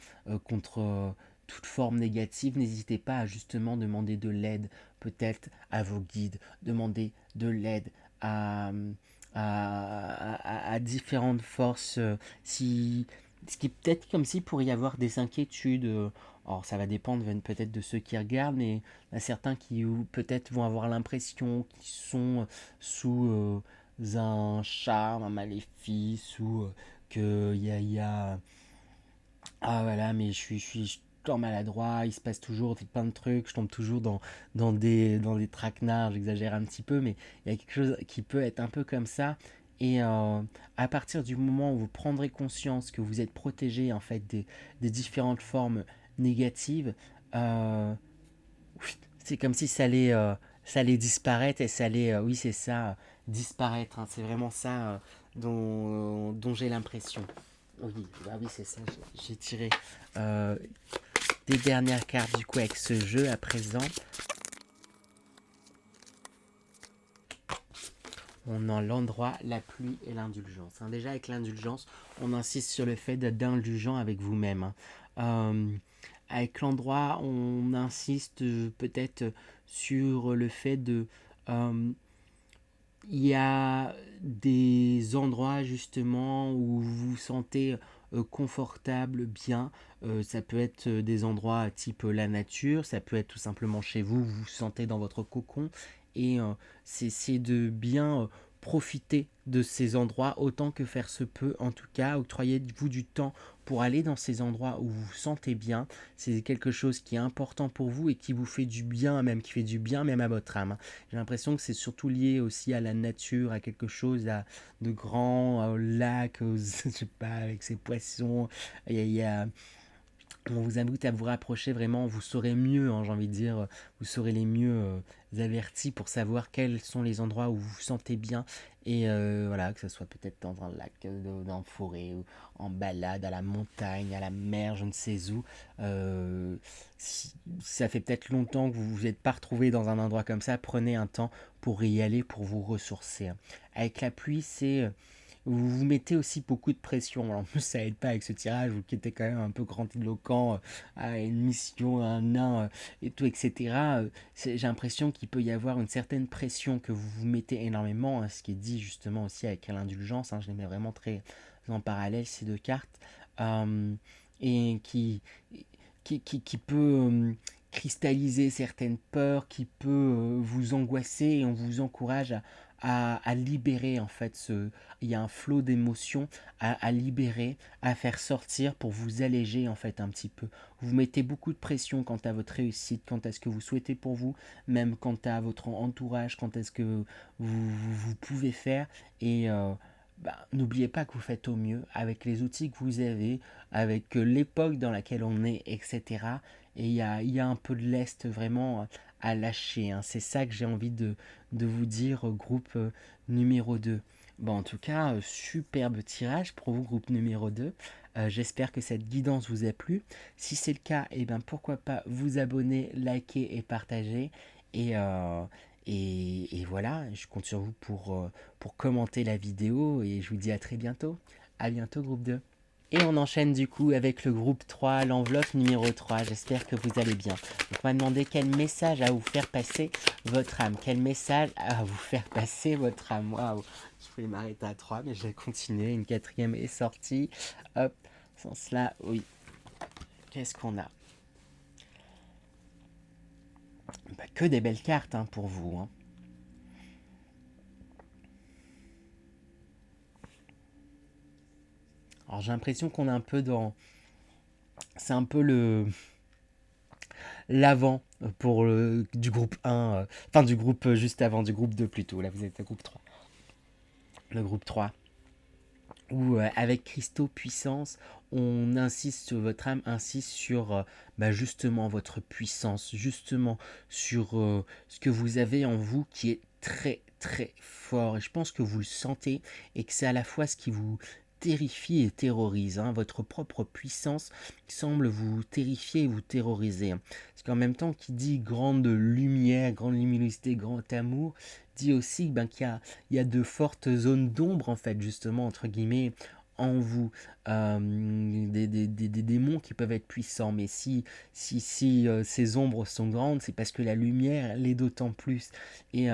contre toute forme négative. N'hésitez pas à justement demander de l'aide peut-être à vos guides, demander de l'aide à, à différentes forces. Si, ce qui est peut-être comme s'il pourrait y avoir des inquiétudes. Alors ça va dépendre peut-être de ceux qui regardent, mais il y a certains qui peut-être vont avoir l'impression qu'ils sont sous un charme, un maléfice, ou qu'il y a ah voilà, mais je suis tout maladroit, il se passe toujours plein de trucs, je tombe toujours dans des traquenards, j'exagère un petit peu, mais il y a quelque chose qui peut être un peu comme ça. Et à partir du moment où vous prendrez conscience que vous êtes protégé en fait des différentes formes négatives, euh, c'est comme si ça allait disparaître, et ça allait, oui c'est ça, disparaître, hein. C'est vraiment ça dont j'ai l'impression. Oui, bah oui, c'est ça. J'ai tiré euh, des dernières cartes du coup avec ce jeu à présent. On a l'endroit, la pluie et l'indulgence, hein. Déjà avec l'indulgence, on insiste sur le fait d'être indulgent avec vous-même, hein. Avec l'endroit, on insiste peut-être sur le fait de euh, il y a des endroits justement où vous vous sentez confortable, bien. Ça peut être des endroits type la nature, ça peut être tout simplement chez vous, vous vous sentez dans votre cocon. Et c'est de bien profiter de ces endroits autant que faire se peut. En tout cas, octroyez-vous du temps pour aller dans ces endroits où vous vous sentez bien. C'est quelque chose qui est important pour vous et qui vous fait du bien, même qui fait du bien même à votre âme. J'ai l'impression que c'est surtout lié aussi à la nature, à quelque chose de grand, au lac, je sais pas, avec ses poissons. Il y a, on vous invite à vous rapprocher vraiment, vous saurez mieux, hein, j'ai envie de dire, vous serez les mieux avertis pour savoir quels sont les endroits où vous vous sentez bien. Et voilà, que ce soit peut-être dans un lac, dans une forêt, ou en balade, à la montagne, à la mer, je ne sais où. Si ça fait peut-être longtemps que vous ne vous êtes pas retrouvé dans un endroit comme ça, prenez un temps pour y aller, pour vous ressourcer. Avec la pluie, c'est vous vous mettez aussi beaucoup de pression. Alors, en plus, ça aide pas avec ce tirage, vous qui était quand même un peu grandiloquent, à une mission, à un nain, et tout, etc. J'ai l'impression qu'il peut y avoir une certaine pression que vous vous mettez énormément, hein, ce qui est dit justement aussi avec l'indulgence. Hein, je les mets vraiment très en parallèle, ces deux cartes. euh, et qui peut cristalliser certaines peurs, qui peut vous angoisser, et on vous encourage à libérer en fait il y a un flot d'émotions à libérer, à faire sortir pour vous alléger en fait un petit peu. Vous mettez beaucoup de pression quant à votre réussite, quant à ce que vous souhaitez pour vous, même quant à votre entourage, quant à ce que vous pouvez faire. Et n'oubliez pas que vous faites au mieux avec les outils que vous avez, avec l'époque dans laquelle on est, etc. Et il y a un peu de lest vraiment à lâcher, hein. C'est ça que j'ai envie de vous dire, groupe numéro 2. Bon, en tout cas, superbe tirage pour vous, groupe numéro 2. J'espère que cette guidance vous a plu. Si c'est le cas, eh ben, pourquoi pas vous abonner, liker et partager. Et, euh, et voilà, je compte sur vous pour commenter la vidéo et je vous dis à très bientôt. À bientôt, groupe 2. Et on enchaîne du coup avec le groupe 3, l'enveloppe numéro 3. J'espère que vous allez bien. Donc on m'a demandé quel message à vous faire passer votre âme. Quel message à vous faire passer votre âme. Waouh, je vais m'arrêter à 3, mais je vais continuer. Une quatrième est sortie. Hop, sans cela, oui. Qu'est-ce qu'on a? Bah, que des belles cartes, hein, pour vous, hein. Alors j'ai l'impression qu'on est un peu dans... C'est un peu l'avant pour du groupe 1, enfin du groupe juste avant, du groupe 2 plutôt. Là vous êtes au groupe 3. Le groupe 3 où avec Christo Puissance, on insiste sur votre âme, insiste sur justement votre puissance, justement sur ce que vous avez en vous qui est très très fort. Et je pense que vous le sentez et que c'est à la fois ce qui vous terrifie et terrorise, hein. Votre propre puissance semble vous terrifier et vous terroriser. Parce qu'en même temps, qui dit grande lumière, grande luminosité, grand amour, dit aussi qu'il y a de fortes zones d'ombre, en fait, justement, entre guillemets, en vous. Des démons qui peuvent être puissants, mais si ces ombres sont grandes, c'est parce que la lumière l'est d'autant plus. Et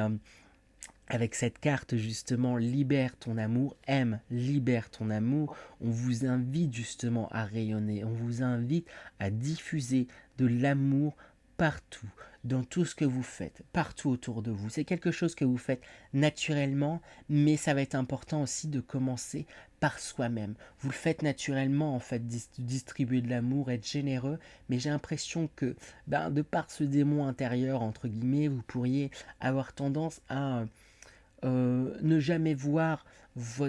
avec cette carte justement, libère ton amour, aime, libère ton amour, on vous invite justement à rayonner, on vous invite à diffuser de l'amour partout, dans tout ce que vous faites, partout autour de vous. C'est quelque chose que vous faites naturellement, mais ça va être important aussi de commencer par soi-même. Vous le faites naturellement, en fait, distribuer de l'amour, être généreux, mais j'ai l'impression que, de par ce démon intérieur, entre guillemets, vous pourriez avoir tendance à ne jamais voir vos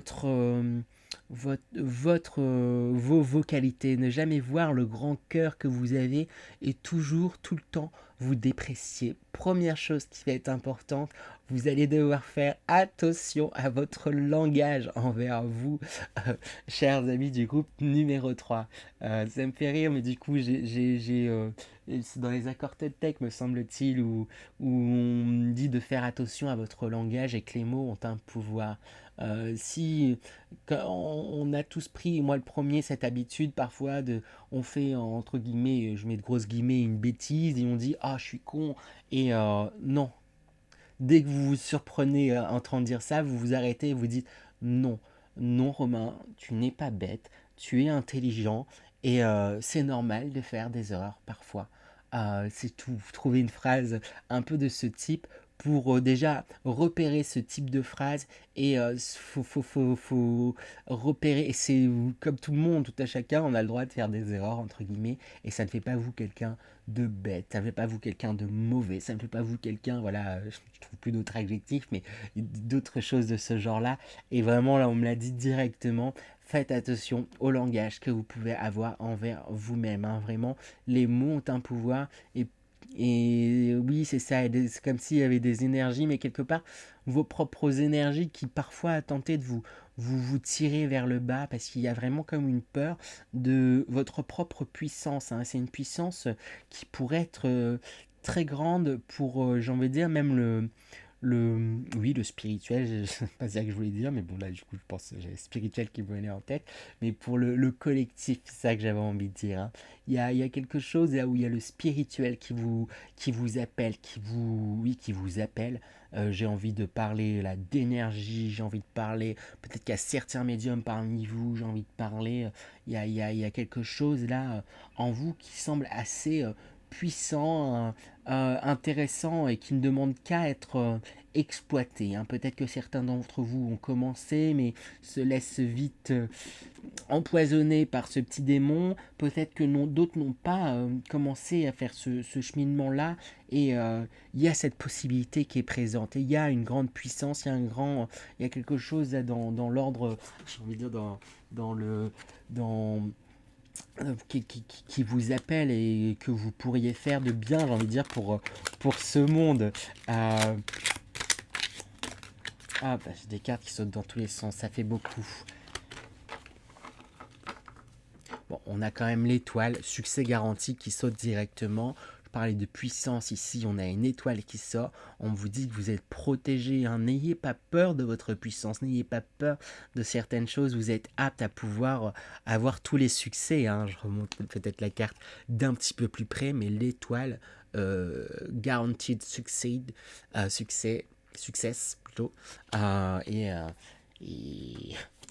qualités, ne jamais voir le grand cœur que vous avez et toujours, tout le temps, vous déprécier. Première chose qui va être importante, vous allez devoir faire attention à votre langage envers vous, chers amis du groupe numéro 3. Ça me fait rire, mais du coup, c'est dans les accords Toltec, me semble-t-il, où on dit de faire attention à votre langage et que les mots ont un pouvoir. Si on a tous pris, moi le premier, cette habitude parfois on fait entre guillemets, je mets de grosses guillemets, une bêtise et on dit ah je suis con et non, dès que vous vous surprenez en train de dire ça, vous vous arrêtez et vous dites non, non Romain, tu n'es pas bête, tu es intelligent et c'est normal de faire des erreurs parfois. C'est tout. Trouver une phrase un peu de ce type pour déjà repérer ce type de phrase et faut repérer, et c'est comme tout le monde, tout à chacun, on a le droit de faire des erreurs entre guillemets, et ça ne fait pas vous quelqu'un de bête, ça ne fait pas vous quelqu'un de mauvais, ça ne fait pas vous quelqu'un, voilà, je trouve plus d'autres adjectifs, mais d'autres choses de ce genre-là. Et vraiment là on me l'a dit directement, faites attention au langage que vous pouvez avoir envers vous-même, hein. Vraiment, les mots ont un pouvoir, et oui, c'est ça, c'est comme s'il y avait des énergies, mais quelque part, vos propres énergies qui parfois tentaient de vous tirer vers le bas, parce qu'il y a vraiment comme une peur de votre propre puissance, hein. C'est une puissance qui pourrait être très grande pour, j'ai envie de dire, même oui, le spirituel, c'est pas ça que je voulais dire, mais bon, là, du coup, je pense que j'ai le spirituel qui me venait en tête, mais pour le collectif, c'est ça que j'avais envie de dire, hein. Il y a quelque chose là où il y a le spirituel qui vous appelle, oui, qui vous appelle. J'ai envie de parler là d'énergie, j'ai envie de parler, peut-être qu'il y a certains médiums parmi vous, j'ai envie de parler, il y a quelque chose là en vous qui semble assez puissant, intéressant et qui ne demande qu'à être exploité, hein. Peut-être que certains d'entre vous ont commencé, mais se laissent vite empoisonnés par ce petit démon. Peut-être que non, d'autres n'ont pas commencé à faire ce cheminement-là. Et il y a cette possibilité qui est présente. Et il y a une grande puissance, il y a quelque chose là, dans l'ordre, j'ai envie de dire, dans le... Dans, qui vous appelle et que vous pourriez faire de bien, j'ai envie de dire, pour ce monde. Bah, j'ai des cartes qui sautent dans tous les sens, ça fait beaucoup. Bon, on a quand même l'étoile, succès garanti qui saute directement. Je parlais de puissance ici, on a une étoile qui sort. On vous dit que vous êtes protégé, hein. N'ayez pas peur de votre puissance, n'ayez pas peur de certaines choses. Vous êtes apte à pouvoir avoir tous les succès, hein. Je remonte peut-être la carte d'un petit peu plus près, mais l'étoile, guaranteed succeed, success plutôt, et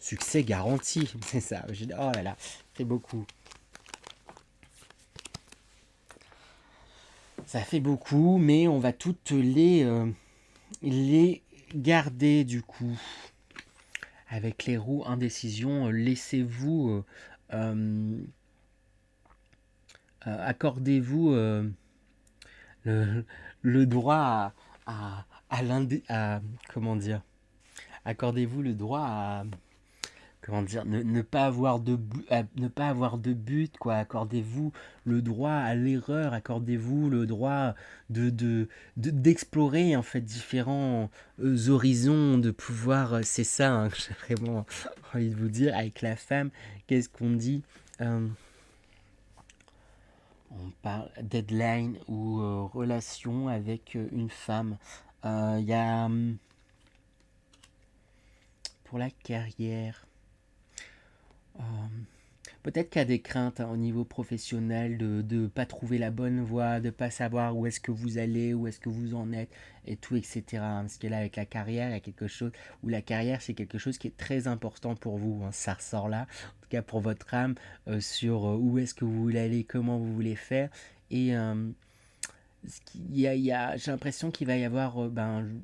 succès garanti, c'est ça. Oh là là, fait beaucoup. Ça fait beaucoup, mais on va toutes les garder du coup. Avec les roues indécision, laissez-vous, accordez-vous le, le droit comment dire, accordez-vous le droit à, comment dire, ne pas avoir ne pas avoir de but, quoi. Accordez-vous le droit à l'erreur, accordez-vous le droit d'explorer en fait différents horizons, de pouvoir, c'est ça, hein, que j'ai vraiment envie de vous dire. Avec la femme, qu'est-ce qu'on dit? On parle deadline ou relation avec une femme. Il y a pour la carrière. Euh, Peut-être qu'il y a des craintes, hein, au niveau professionnel de ne pas trouver la bonne voie, de ne pas savoir où est-ce que vous allez, où est-ce que vous en êtes, et tout, etc. Parce que là, avec la carrière, il y a quelque chose où la carrière, c'est quelque chose qui est très important pour vous, hein. Ça ressort là, en tout cas pour votre âme, sur où est-ce que vous voulez aller, comment vous voulez faire. Et j'ai l'impression qu'il va y avoir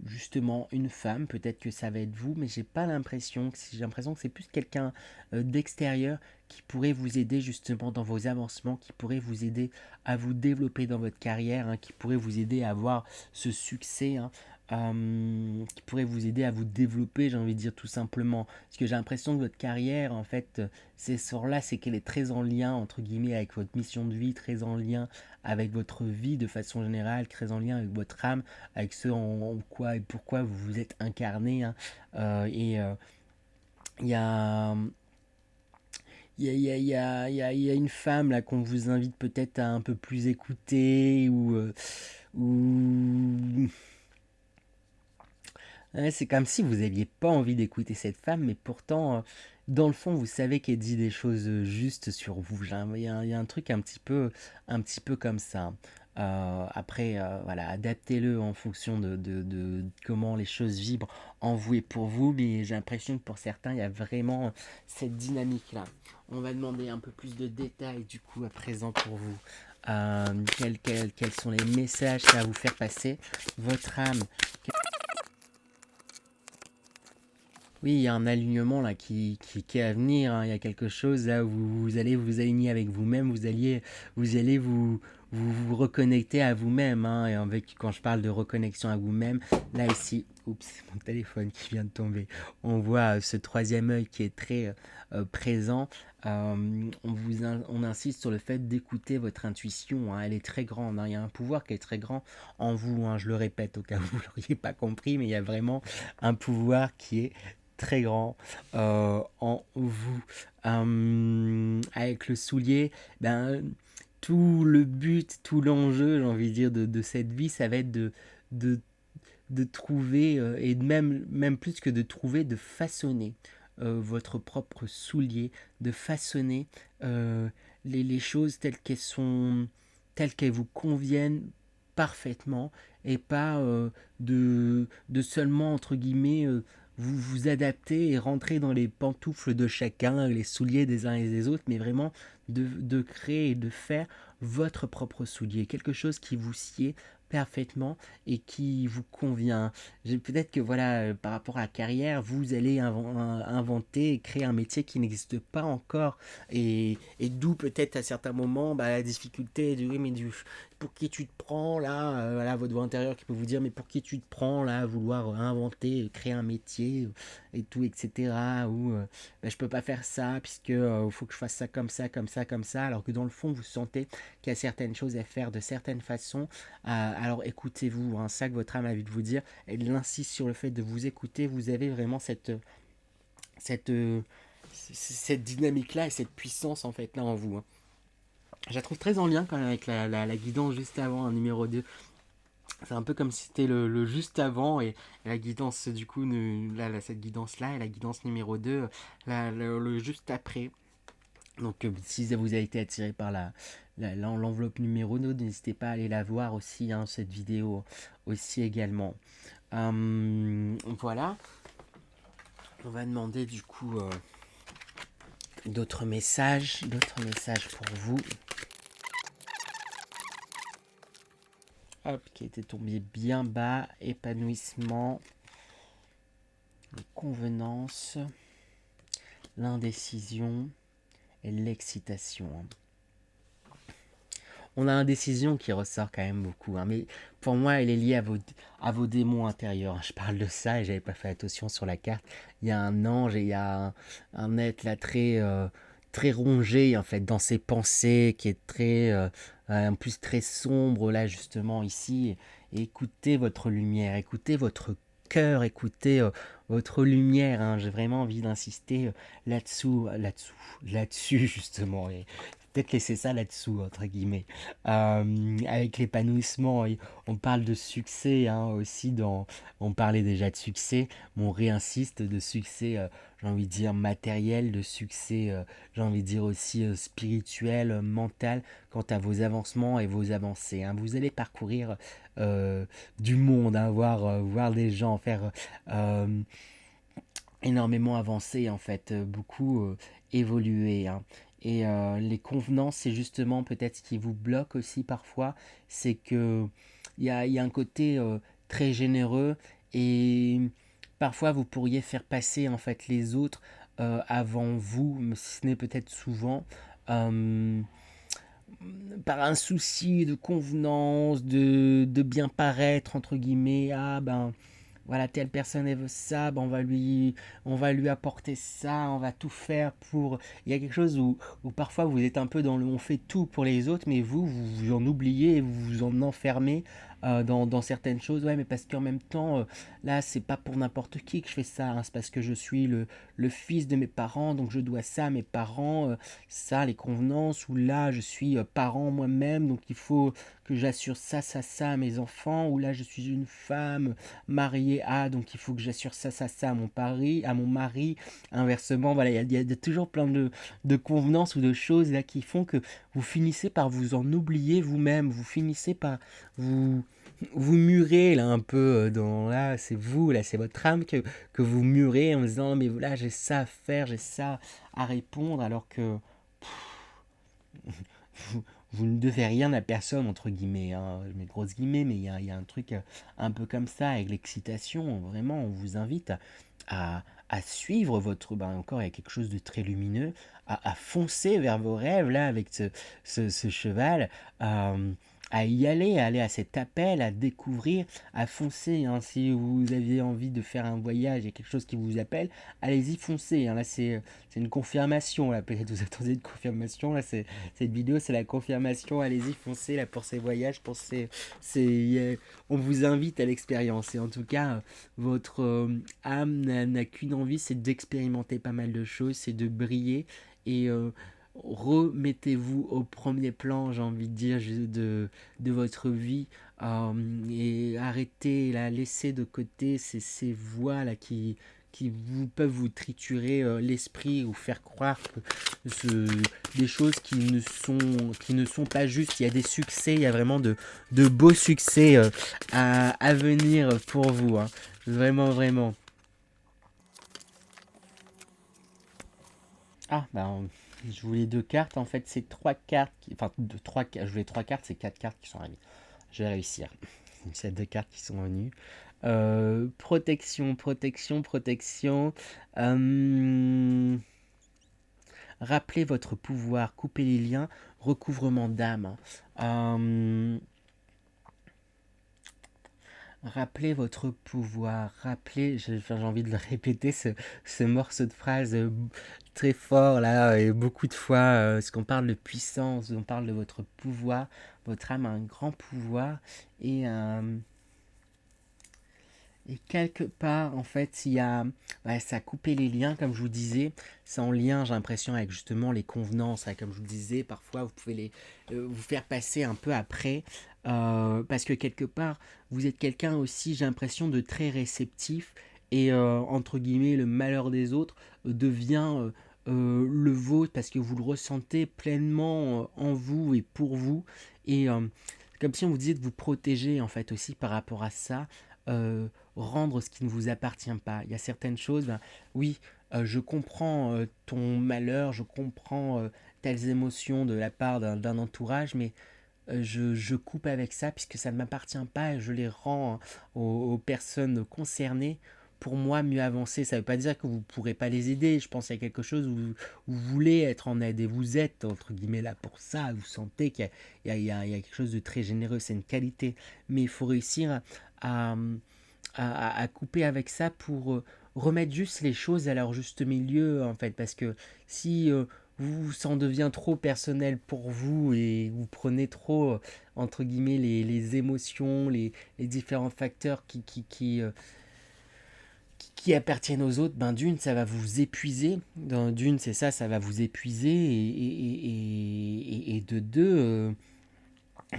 justement une femme, peut-être que ça va être vous, mais j'ai l'impression que c'est plus quelqu'un d'extérieur qui pourrait vous aider justement dans vos avancements, qui pourrait vous aider à vous développer dans votre carrière, hein, qui pourrait vous aider à avoir ce succès, hein, qui pourrait vous aider à vous développer, j'ai envie de dire tout simplement. Parce que j'ai l'impression que votre carrière, en fait, c'est là, c'est qu'elle est très en lien, entre guillemets, avec votre mission de vie, très en lien avec votre vie de façon générale, très en lien avec votre âme, avec ce en quoi et pourquoi vous vous êtes incarné, hein. Et il y a il y a une femme là qu'on vous invite peut-être à un peu plus écouter, ou ouais, c'est comme si vous n'aviez pas envie d'écouter cette femme, mais pourtant, dans le fond, vous savez qu'elle dit des choses justes sur vous. Il y a un truc un petit peu comme ça. Après, voilà, adaptez-le en fonction de comment les choses vibrent en vous et pour vous, mais j'ai l'impression que pour certains, il y a vraiment cette dynamique-là. On va demander un peu plus de détails du coup à présent pour vous. Quels sont les messages que ça va vous faire passer votre âme? Oui, il y a un alignement là qui est à venir, hein. Il y a quelque chose là où vous allez vous aligner avec vous-même, vous allez vous reconnecter à vous-même, hein. Et avec, quand je parle de reconnexion à vous-même, là ici, oups, c'est mon téléphone qui vient de tomber. On voit ce troisième œil qui est très présent. On insiste sur le fait d'écouter votre intuition, hein. Elle est très grande, hein. Il y a un pouvoir qui est très grand en vous, hein. Je le répète au cas où vous ne l'auriez pas compris, mais il y a vraiment un pouvoir qui est très grand en vous. Avec le soulier, ben, tout le but, tout l'enjeu, j'ai envie de dire, de cette vie, ça va être de, de trouver, et même plus que de trouver, de façonner votre propre soulier, de façonner les choses telles qu'elles sont, telles qu'elles vous conviennent parfaitement, et pas de seulement, entre guillemets, vous vous adapter et rentrer dans les pantoufles de chacun, les souliers des uns et des autres, mais vraiment de créer et de faire votre propre soulier, quelque chose qui vous sied parfaitement et qui vous convient. Peut-être que voilà, par rapport à la carrière, vous allez inventer et créer un métier qui n'existe pas encore, et d'où peut-être à certains moments la difficulté de oui, mais pour qui tu te prends là, voilà, votre voix intérieure qui peut vous dire mais pour qui tu te prends là à vouloir inventer, créer un métier et tout, etc. Ou je peux pas faire ça puisque faut que je fasse ça comme ça, comme ça, comme ça, alors que dans le fond vous sentez qu'il y a certaines choses à faire de certaines façons. Alors écoutez-vous, hein, ça que votre âme a envie de vous dire, elle insiste sur le fait de vous écouter. Vous avez vraiment cette, cette dynamique-là et cette puissance en fait là en vous, hein. Je la trouve très en lien quand même avec la guidance juste avant, un numéro 2. C'est un peu comme si c'était le juste avant et la guidance du coup, cette guidance-là et la guidance numéro 2, le juste après. Donc si vous avez été attiré par l'enveloppe numéro 2, n'hésitez pas à aller la voir aussi, hein, cette vidéo aussi également. Voilà. On va demander du coup d'autres messages pour vous. Hop, qui était tombé bien bas, épanouissement, convenance, l'indécision et l'excitation. On a l'indécision qui ressort quand même beaucoup, hein, mais pour moi elle est liée à vos démons intérieurs. Je parle de ça et j'avais pas fait attention sur la carte. Il y a un ange et il y a un être là très rongé en fait dans ses pensées, qui est en plus très sombre là justement ici. Et écoutez votre lumière, écoutez votre cœur, écoutez votre lumière, hein. J'ai vraiment envie d'insister là-dessus justement. Et peut-être laisser ça là-dessous, entre guillemets. Avec l'épanouissement, on parle de succès, hein, aussi. On parlait déjà de succès, mais on réinsiste de succès, j'ai envie de dire matériel, de succès, j'ai envie de dire aussi spirituel, mental, quant à vos avancements et vos avancées, hein. Vous allez parcourir du monde, hein, voir des gens faire énormément avancer, en fait, beaucoup évoluer, hein. Et les convenances, c'est justement peut-être ce qui vous bloque aussi parfois, c'est que il y a un côté très généreux, et parfois vous pourriez faire passer en fait les autres avant vous, mais ce n'est peut-être souvent euh, par un souci de convenance, de bien paraître, entre guillemets. Ah ben voilà, telle personne elle veut ça, ben on va lui apporter ça, on va tout faire pour. Il y a quelque chose où parfois vous êtes un peu dans le on fait tout pour les autres, mais vous en oubliez et vous vous en enfermez dans certaines choses. Ouais, mais parce qu'en même temps, là, c'est pas pour n'importe qui que je fais ça, hein. C'est parce que je suis le fils de mes parents, donc je dois ça à mes parents, ça, les convenances, ou là, je suis parent moi-même, donc il faut que j'assure ça à mes enfants, ou là, je suis une femme mariée à, donc il faut que j'assure ça à mon mari. Inversement, voilà, il y a toujours plein de convenances ou de choses là qui font que vous finissez par vous en oublier vous-même, vous finissez par vous vous murez là un peu dans là, c'est vous, là, c'est votre âme que vous murez en disant mais voilà, j'ai ça à faire, j'ai ça à répondre, alors que vous, vous ne devez rien à personne, entre guillemets, hein. Je mets de grosses guillemets, mais il y a un truc un peu comme ça avec l'excitation. Vraiment, on vous invite à suivre votre. Ben encore, il y a quelque chose de très lumineux, à foncer vers vos rêves, là, avec ce cheval, à y aller, à aller à cet appel, à découvrir, à foncer, hein. Si vous aviez envie de faire un voyage, il y a quelque chose qui vous appelle, allez-y, foncez, hein. Là, c'est une confirmation. Là, peut-être vous attendez une confirmation. Là, cette vidéo, c'est la confirmation. Allez-y, foncez là pour ces voyages, pour on vous invite à l'expérience. Et en tout cas, votre âme n'a qu'une envie, c'est d'expérimenter pas mal de choses, c'est de briller. Et remettez-vous au premier plan, j'ai envie de dire, de votre vie. Et arrêtez, là, laissez de côté ces voix là qui peuvent vous triturer l'esprit ou faire croire que des choses qui ne sont pas justes. Il y a des succès, il y a vraiment de beaux succès à venir pour vous, hein. Vraiment, vraiment. Ah, ben, je voulais deux cartes. En fait, c'est trois cartes. Enfin, je voulais trois cartes, c'est quatre cartes qui sont arrivées. Je vais réussir. C'est deux cartes qui sont venues. Protection, protection, protection. Euh, Rappelez votre pouvoir, coupez les liens, recouvrement d'âme. Euh, Rappelez votre pouvoir, rappelez, enfin, j'ai envie de le répéter, ce morceau de phrase très fort là, et beaucoup de fois, parce qu'on parle de puissance, on parle de votre pouvoir, votre âme a un grand pouvoir, et et quelque part, en fait, il y a, ouais, ça a coupé les liens, comme je vous disais. C'est en lien, j'ai l'impression, avec justement les convenances, hein, comme je vous disais. Parfois, vous pouvez vous faire passer un peu après. Parce que quelque part, vous êtes quelqu'un aussi, j'ai l'impression, de très réceptif. Et entre guillemets, le malheur des autres devient le vôtre parce que vous le ressentez pleinement en vous et pour vous. Et comme si on vous disait de vous protéger, en fait, aussi par rapport à ça. Euh, Rendre ce qui ne vous appartient pas. Il y a certaines choses, ben, oui, je comprends ton malheur, je comprends telles émotions de la part d'un entourage, mais je coupe avec ça puisque ça ne m'appartient pas et je les rends aux personnes concernées pour moi mieux avancer. Ça ne veut pas dire que vous ne pourrez pas les aider. Je pense qu'il y a quelque chose où vous voulez être en aide et vous êtes, entre guillemets, là pour ça. Vous sentez qu'il y a quelque chose de très généreux, c'est une qualité. Mais il faut réussir à, à couper avec ça pour remettre juste les choses à leur juste milieu, en fait. Parce que si vous, ça en devient trop personnel pour vous et vous prenez trop, entre guillemets, les émotions, les différents facteurs qui appartiennent aux autres, ben d'une, ça va vous épuiser. D'une, c'est ça, ça va vous épuiser. Et de deux,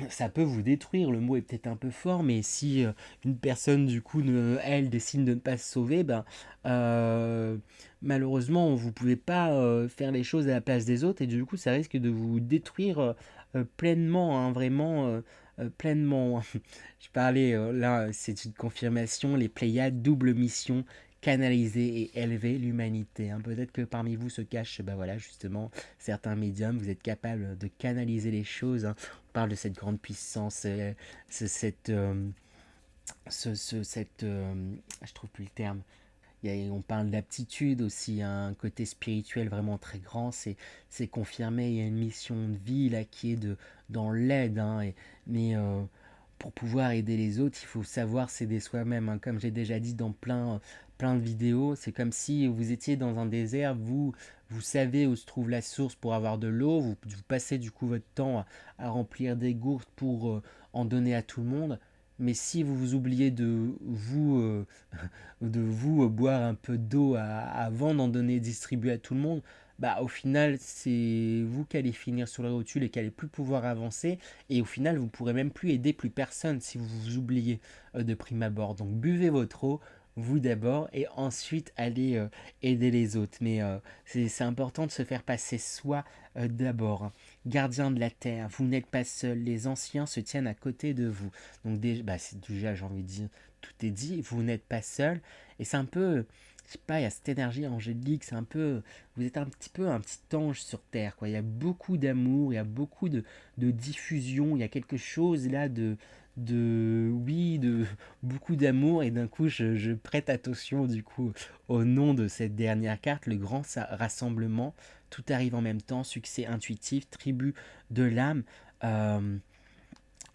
ça peut vous détruire. Le mot est peut-être un peu fort, mais si une personne, du coup, elle décide de ne pas se sauver, ben, euh, malheureusement, vous ne pouvez pas faire les choses à la place des autres, et du coup, ça risque de vous détruire pleinement, hein, vraiment pleinement. Je parlais, là, c'est une confirmation, les Pléiades, double mission, canaliser et élever l'humanité, hein. Peut-être que parmi vous se cachent, ben voilà, justement, certains médiums, vous êtes capables de canaliser les choses, hein. On parle de cette grande puissance, cette, cette, je trouve plus le terme. On parle d'aptitude aussi, hein, un côté spirituel vraiment très grand, c'est confirmé. Il y a une mission de vie là qui est dans l'aide, hein, mais pour pouvoir aider les autres, il faut savoir s'aider soi-même, hein. Comme j'ai déjà dit dans plein de vidéos, c'est comme si vous étiez dans un désert, vous savez où se trouve la source pour avoir de l'eau, vous passez du coup votre temps à remplir des gourdes pour en donner à tout le monde. Mais si vous vous oubliez de vous boire un peu d'eau avant d'en donner distribuer à tout le monde, bah au final c'est vous qui allez finir sur la rotule et qui allez plus pouvoir avancer et au final vous pourrez même plus aider plus personne si vous vous oubliez de prime abord. Donc buvez votre eau vous d'abord et ensuite allez aider les autres. Mais c'est important de se faire passer soi d'abord. Gardien de la terre, vous n'êtes pas seul, les anciens se tiennent à côté de vous. Donc déjà, bah, c'est déjà, j'ai envie de dire, tout est dit, vous n'êtes pas seul. Et c'est un peu, je sais pas, il y a cette énergie angélique, c'est un peu, vous êtes un petit peu un petit ange sur Terre, quoi. Il y a beaucoup d'amour, il y a beaucoup de diffusion, il y a quelque chose là oui, de beaucoup d'amour. Et d'un coup, je prête attention, du coup, au nom de cette dernière carte, le grand rassemblement. Tout arrive en même temps, succès intuitif, tribu de l'âme. Euh,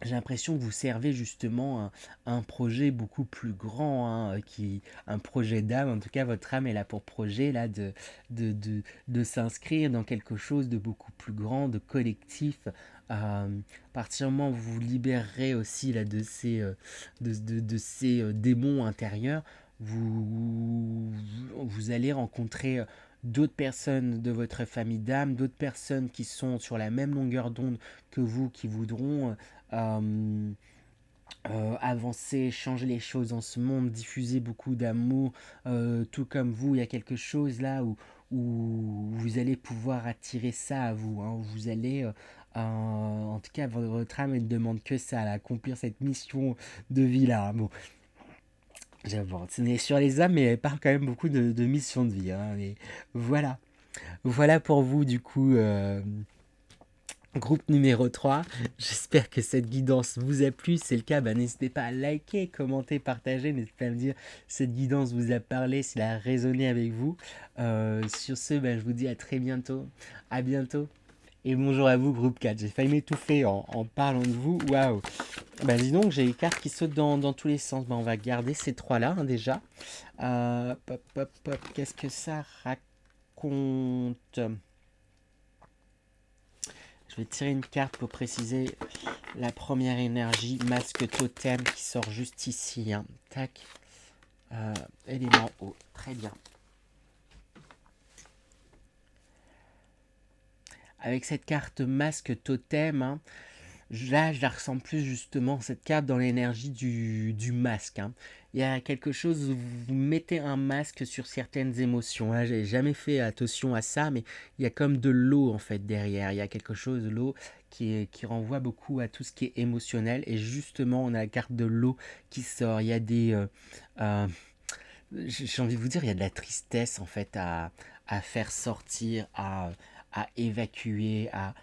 j'ai l'impression que vous servez justement un projet beaucoup plus grand, hein, un projet d'âme. En tout cas, votre âme est là pour projet là, de s'inscrire dans quelque chose de beaucoup plus grand, de collectif. À partir du moment où vous vous libérerez aussi là, de ces démons intérieurs, vous allez rencontrer d'autres personnes de votre famille d'âme, d'autres personnes qui sont sur la même longueur d'onde que vous, qui voudront euh, avancer, changer les choses dans ce monde, diffuser beaucoup d'amour, tout comme vous, il y a quelque chose là où vous allez pouvoir attirer ça à vous. Hein. Vous allez, en tout cas, votre âme elle ne demande que ça, là, accomplir cette mission de vie là. Bon, j'avoue, ce n'est sur les âmes, mais elle parle quand même beaucoup de mission de vie. Hein, mais voilà, voilà pour vous du coup. Groupe numéro 3, j'espère que cette guidance vous a plu. Si c'est le cas, bah, n'hésitez pas à liker, commenter, partager. N'hésitez pas à me dire si cette guidance vous a parlé, s'il a résonné avec vous. Sur ce, bah, je vous dis à très bientôt. À bientôt. Et bonjour à vous, groupe 4. J'ai failli m'étouffer en parlant de vous. Waouh! Bah, dis donc, j'ai les cartes qui sautent dans tous les sens. Bah, on va garder ces trois-là hein, déjà. Pop, pop, pop. Qu'est-ce que ça raconte? Je vais tirer une carte pour préciser la première énergie, masque totem qui sort juste ici. Hein. Tac. Élément haut. Très bien. Avec cette carte masque totem, hein, là, je la ressens plus justement, cette carte dans l'énergie du masque. Hein. Il y a quelque chose, vous mettez un masque sur certaines émotions. Là, j'ai jamais fait attention à ça, mais il y a comme de l'eau en fait derrière. Il y a quelque chose, l'eau, qui renvoie beaucoup à tout ce qui est émotionnel. Et justement, on a la carte de l'eau qui sort. Il y a euh, j'ai envie de vous dire, il y a de la tristesse en fait à faire sortir, à évacuer, à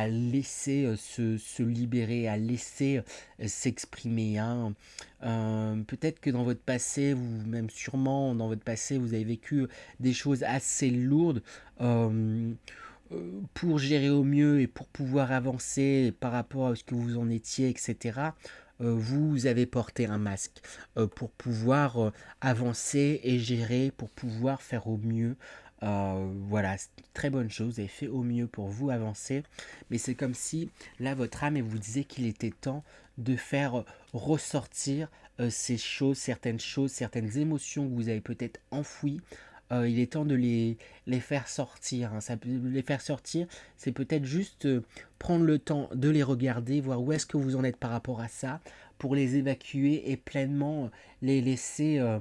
laisser se libérer, à laisser s'exprimer. Hein. Peut-être que dans votre passé, vous même sûrement dans votre passé, vous avez vécu des choses assez lourdes. euh, pour gérer au mieux et pour pouvoir avancer par rapport à ce que vous en étiez, etc., vous avez porté un masque pour pouvoir avancer et gérer, pour pouvoir faire au mieux. Voilà, c'est une très bonne chose, vous avez fait au mieux pour vous avancer, mais c'est comme si là votre âme elle vous disait qu'il était temps de faire ressortir ces choses, certaines émotions que vous avez peut-être enfouies. Il est temps de les faire sortir. Hein. Les faire sortir, c'est peut-être juste prendre le temps de les regarder, voir où est-ce que vous en êtes par rapport à ça, pour les évacuer et pleinement les laisser, euh,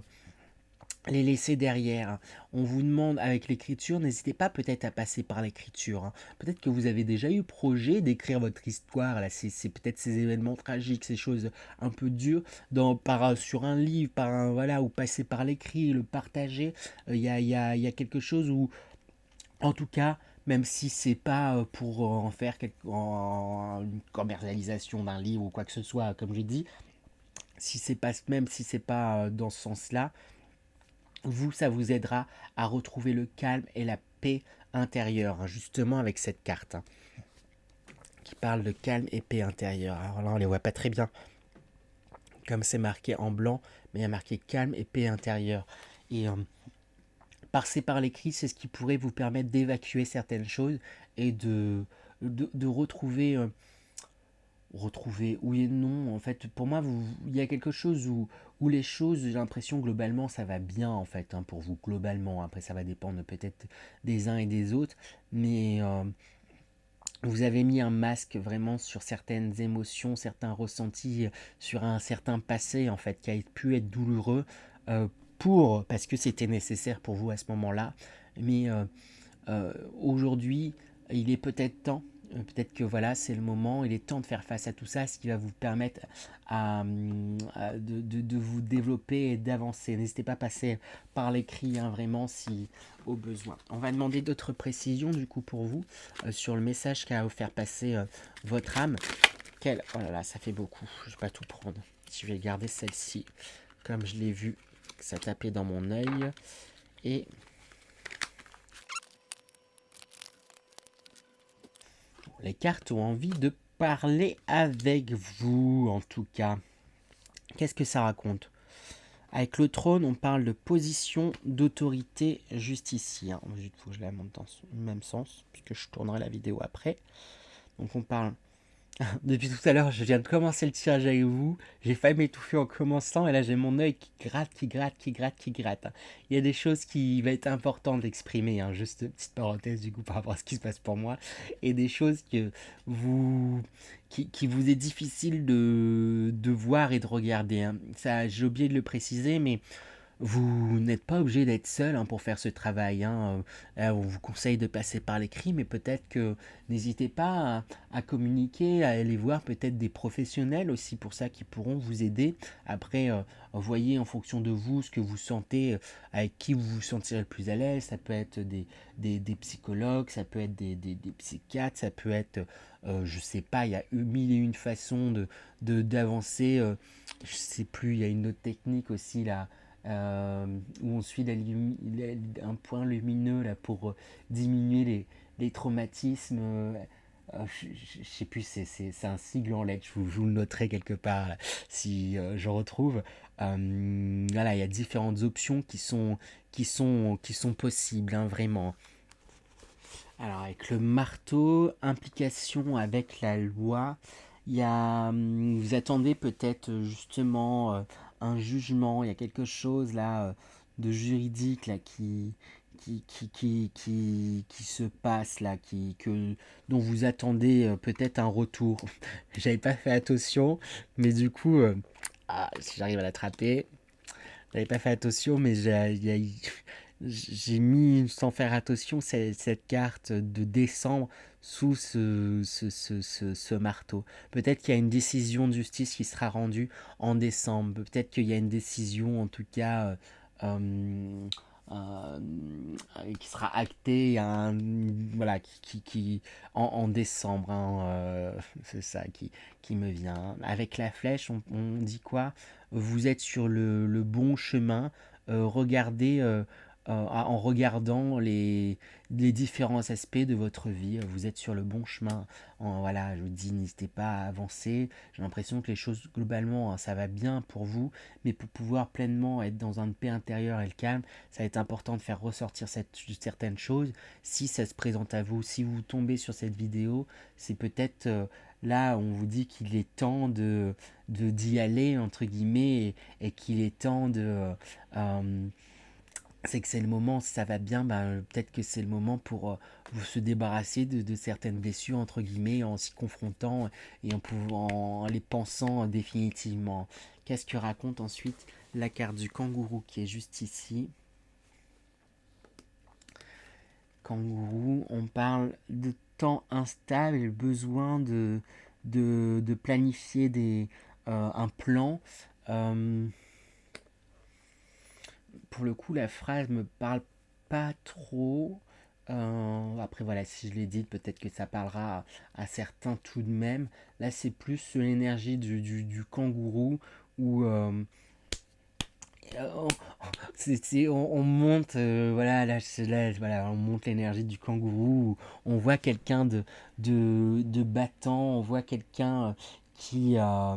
les laisser derrière. On vous demande avec l'écriture, n'hésitez pas peut-être à passer par l'écriture. Hein. Peut-être que vous avez déjà eu projet d'écrire votre histoire. Là, c'est peut-être ces événements tragiques, ces choses un peu dures, sur un livre, voilà, ou passer par l'écrit, le partager. Il y a quelque chose où, en tout cas, même si c'est pas pour en faire une commercialisation d'un livre ou quoi que ce soit, comme j'ai dit, si c'est pas, même si c'est pas dans ce sens-là, vous, ça vous aidera à retrouver le calme et la paix intérieure, hein, justement avec cette carte hein, qui parle de calme et paix intérieure. Alors là, on les voit pas très bien, comme c'est marqué en blanc, mais il y a marqué calme et paix intérieure. Et passer par l'écrit, c'est ce qui pourrait vous permettre d'évacuer certaines choses et de retrouver retrouver oui et non. En fait, pour moi, il y a quelque chose où les choses, j'ai l'impression globalement, ça va bien en fait, hein, pour vous globalement. Après, ça va dépendre peut-être des uns et des autres, mais vous avez mis un masque vraiment sur certaines émotions, certains ressentis, sur un certain passé en fait qui a pu être douloureux euh, parce que c'était nécessaire pour vous à ce moment-là. Mais aujourd'hui, il est peut-être temps, peut-être que voilà, c'est le moment, il est temps de faire face à tout ça, ce qui va vous permettre de vous développer et d'avancer. N'hésitez pas à passer par l'écrit, hein, vraiment, si au besoin. On va demander d'autres précisions, du coup, pour vous, sur le message qu'a offert passer votre âme. Oh là là, ça fait beaucoup, je vais pas tout prendre. Je vais garder celle-ci, comme je l'ai vu, ça tapait dans mon œil. Et les cartes ont envie de parler avec vous, en tout cas. Qu'est-ce que ça raconte? Avec le trône, on parle de position d'autorité justicière. Il faut que je la monte dans le même sens, puisque je tournerai la vidéo après. Donc on parle depuis tout à l'heure, je viens de commencer le tirage avec vous. J'ai failli m'étouffer en commençant et là j'ai mon œil qui gratte, qui gratte, qui gratte, qui gratte. Il y a des choses qui va être importantes d'exprimer, hein, juste une petite parenthèse du coup par rapport à ce qui se passe pour moi. Et des choses que vous, qui vous est difficile de voir et de regarder, hein. Ça, j'ai oublié de le préciser, mais vous n'êtes pas obligé d'être seul, hein, pour faire ce travail, hein. On vous conseille de passer par l'écrit, mais peut-être que n'hésitez pas à communiquer, à aller voir peut-être des professionnels aussi pour ça qui pourront vous aider. Après, voyez en fonction de vous ce que vous sentez, avec qui vous vous sentirez le plus à l'aise. Ça peut être des psychologues, ça peut être des psychiatres, ça peut être, je sais pas, il y a mille et une façons d'avancer. Je sais plus, il y a une autre technique aussi là euh, où on suit un point lumineux là, pour diminuer les traumatismes. Je sais plus, c'est un sigle en lettres, je vous le noterai quelque part là, si je retrouve. Voilà, il y a différentes options qui sont possibles, hein, vraiment. Alors avec le marteau, implication avec la loi, vous attendez peut-être justement un jugement, il y a quelque chose là de juridique là qui se passe là, dont vous attendez peut-être un retour. J'avais pas fait attention, mais du coup, si j'arrive à l'attraper, j'avais pas fait attention, mais j'ai mis sans faire attention cette carte de décembre sous ce marteau. Peut-être qu'il y a une décision de justice qui sera rendue en décembre. Peut-être qu'il y a une décision, en tout cas, euh, euh, qui sera actée, voilà, en décembre, hein, c'est ça qui me vient. Avec la flèche, on dit quoi? Vous êtes sur le bon chemin. Regardez en regardant les différents aspects de votre vie, vous êtes sur le bon chemin. Voilà, je vous dis, n'hésitez pas à avancer. J'ai l'impression que les choses, globalement, hein, ça va bien pour vous, mais pour pouvoir pleinement être dans un paix intérieure et le calme, ça va être important de faire ressortir certaines choses. Si ça se présente à vous, si vous tombez sur cette vidéo, c'est peut-être là, on vous dit qu'il est temps d'y aller, entre guillemets, et qu'il est temps euh, c'est que c'est le moment, si ça va bien, peut-être que c'est le moment pour vous se débarrasser de certaines blessures, entre guillemets, en s'y confrontant et en les pensant définitivement. Qu'est-ce que raconte ensuite la carte du kangourou qui est juste ici? Kangourou, on parle de temps instable et le besoin de planifier un plan. Euh, pour le coup, la phrase me parle pas trop. Après, voilà, si je l'ai dit, peut-être que ça parlera à certains tout de même. Là, c'est plus l'énergie du kangourou où on, on monte, voilà, voilà, on monte l'énergie du kangourou. Où on voit quelqu'un de battant, on voit quelqu'un qui, euh,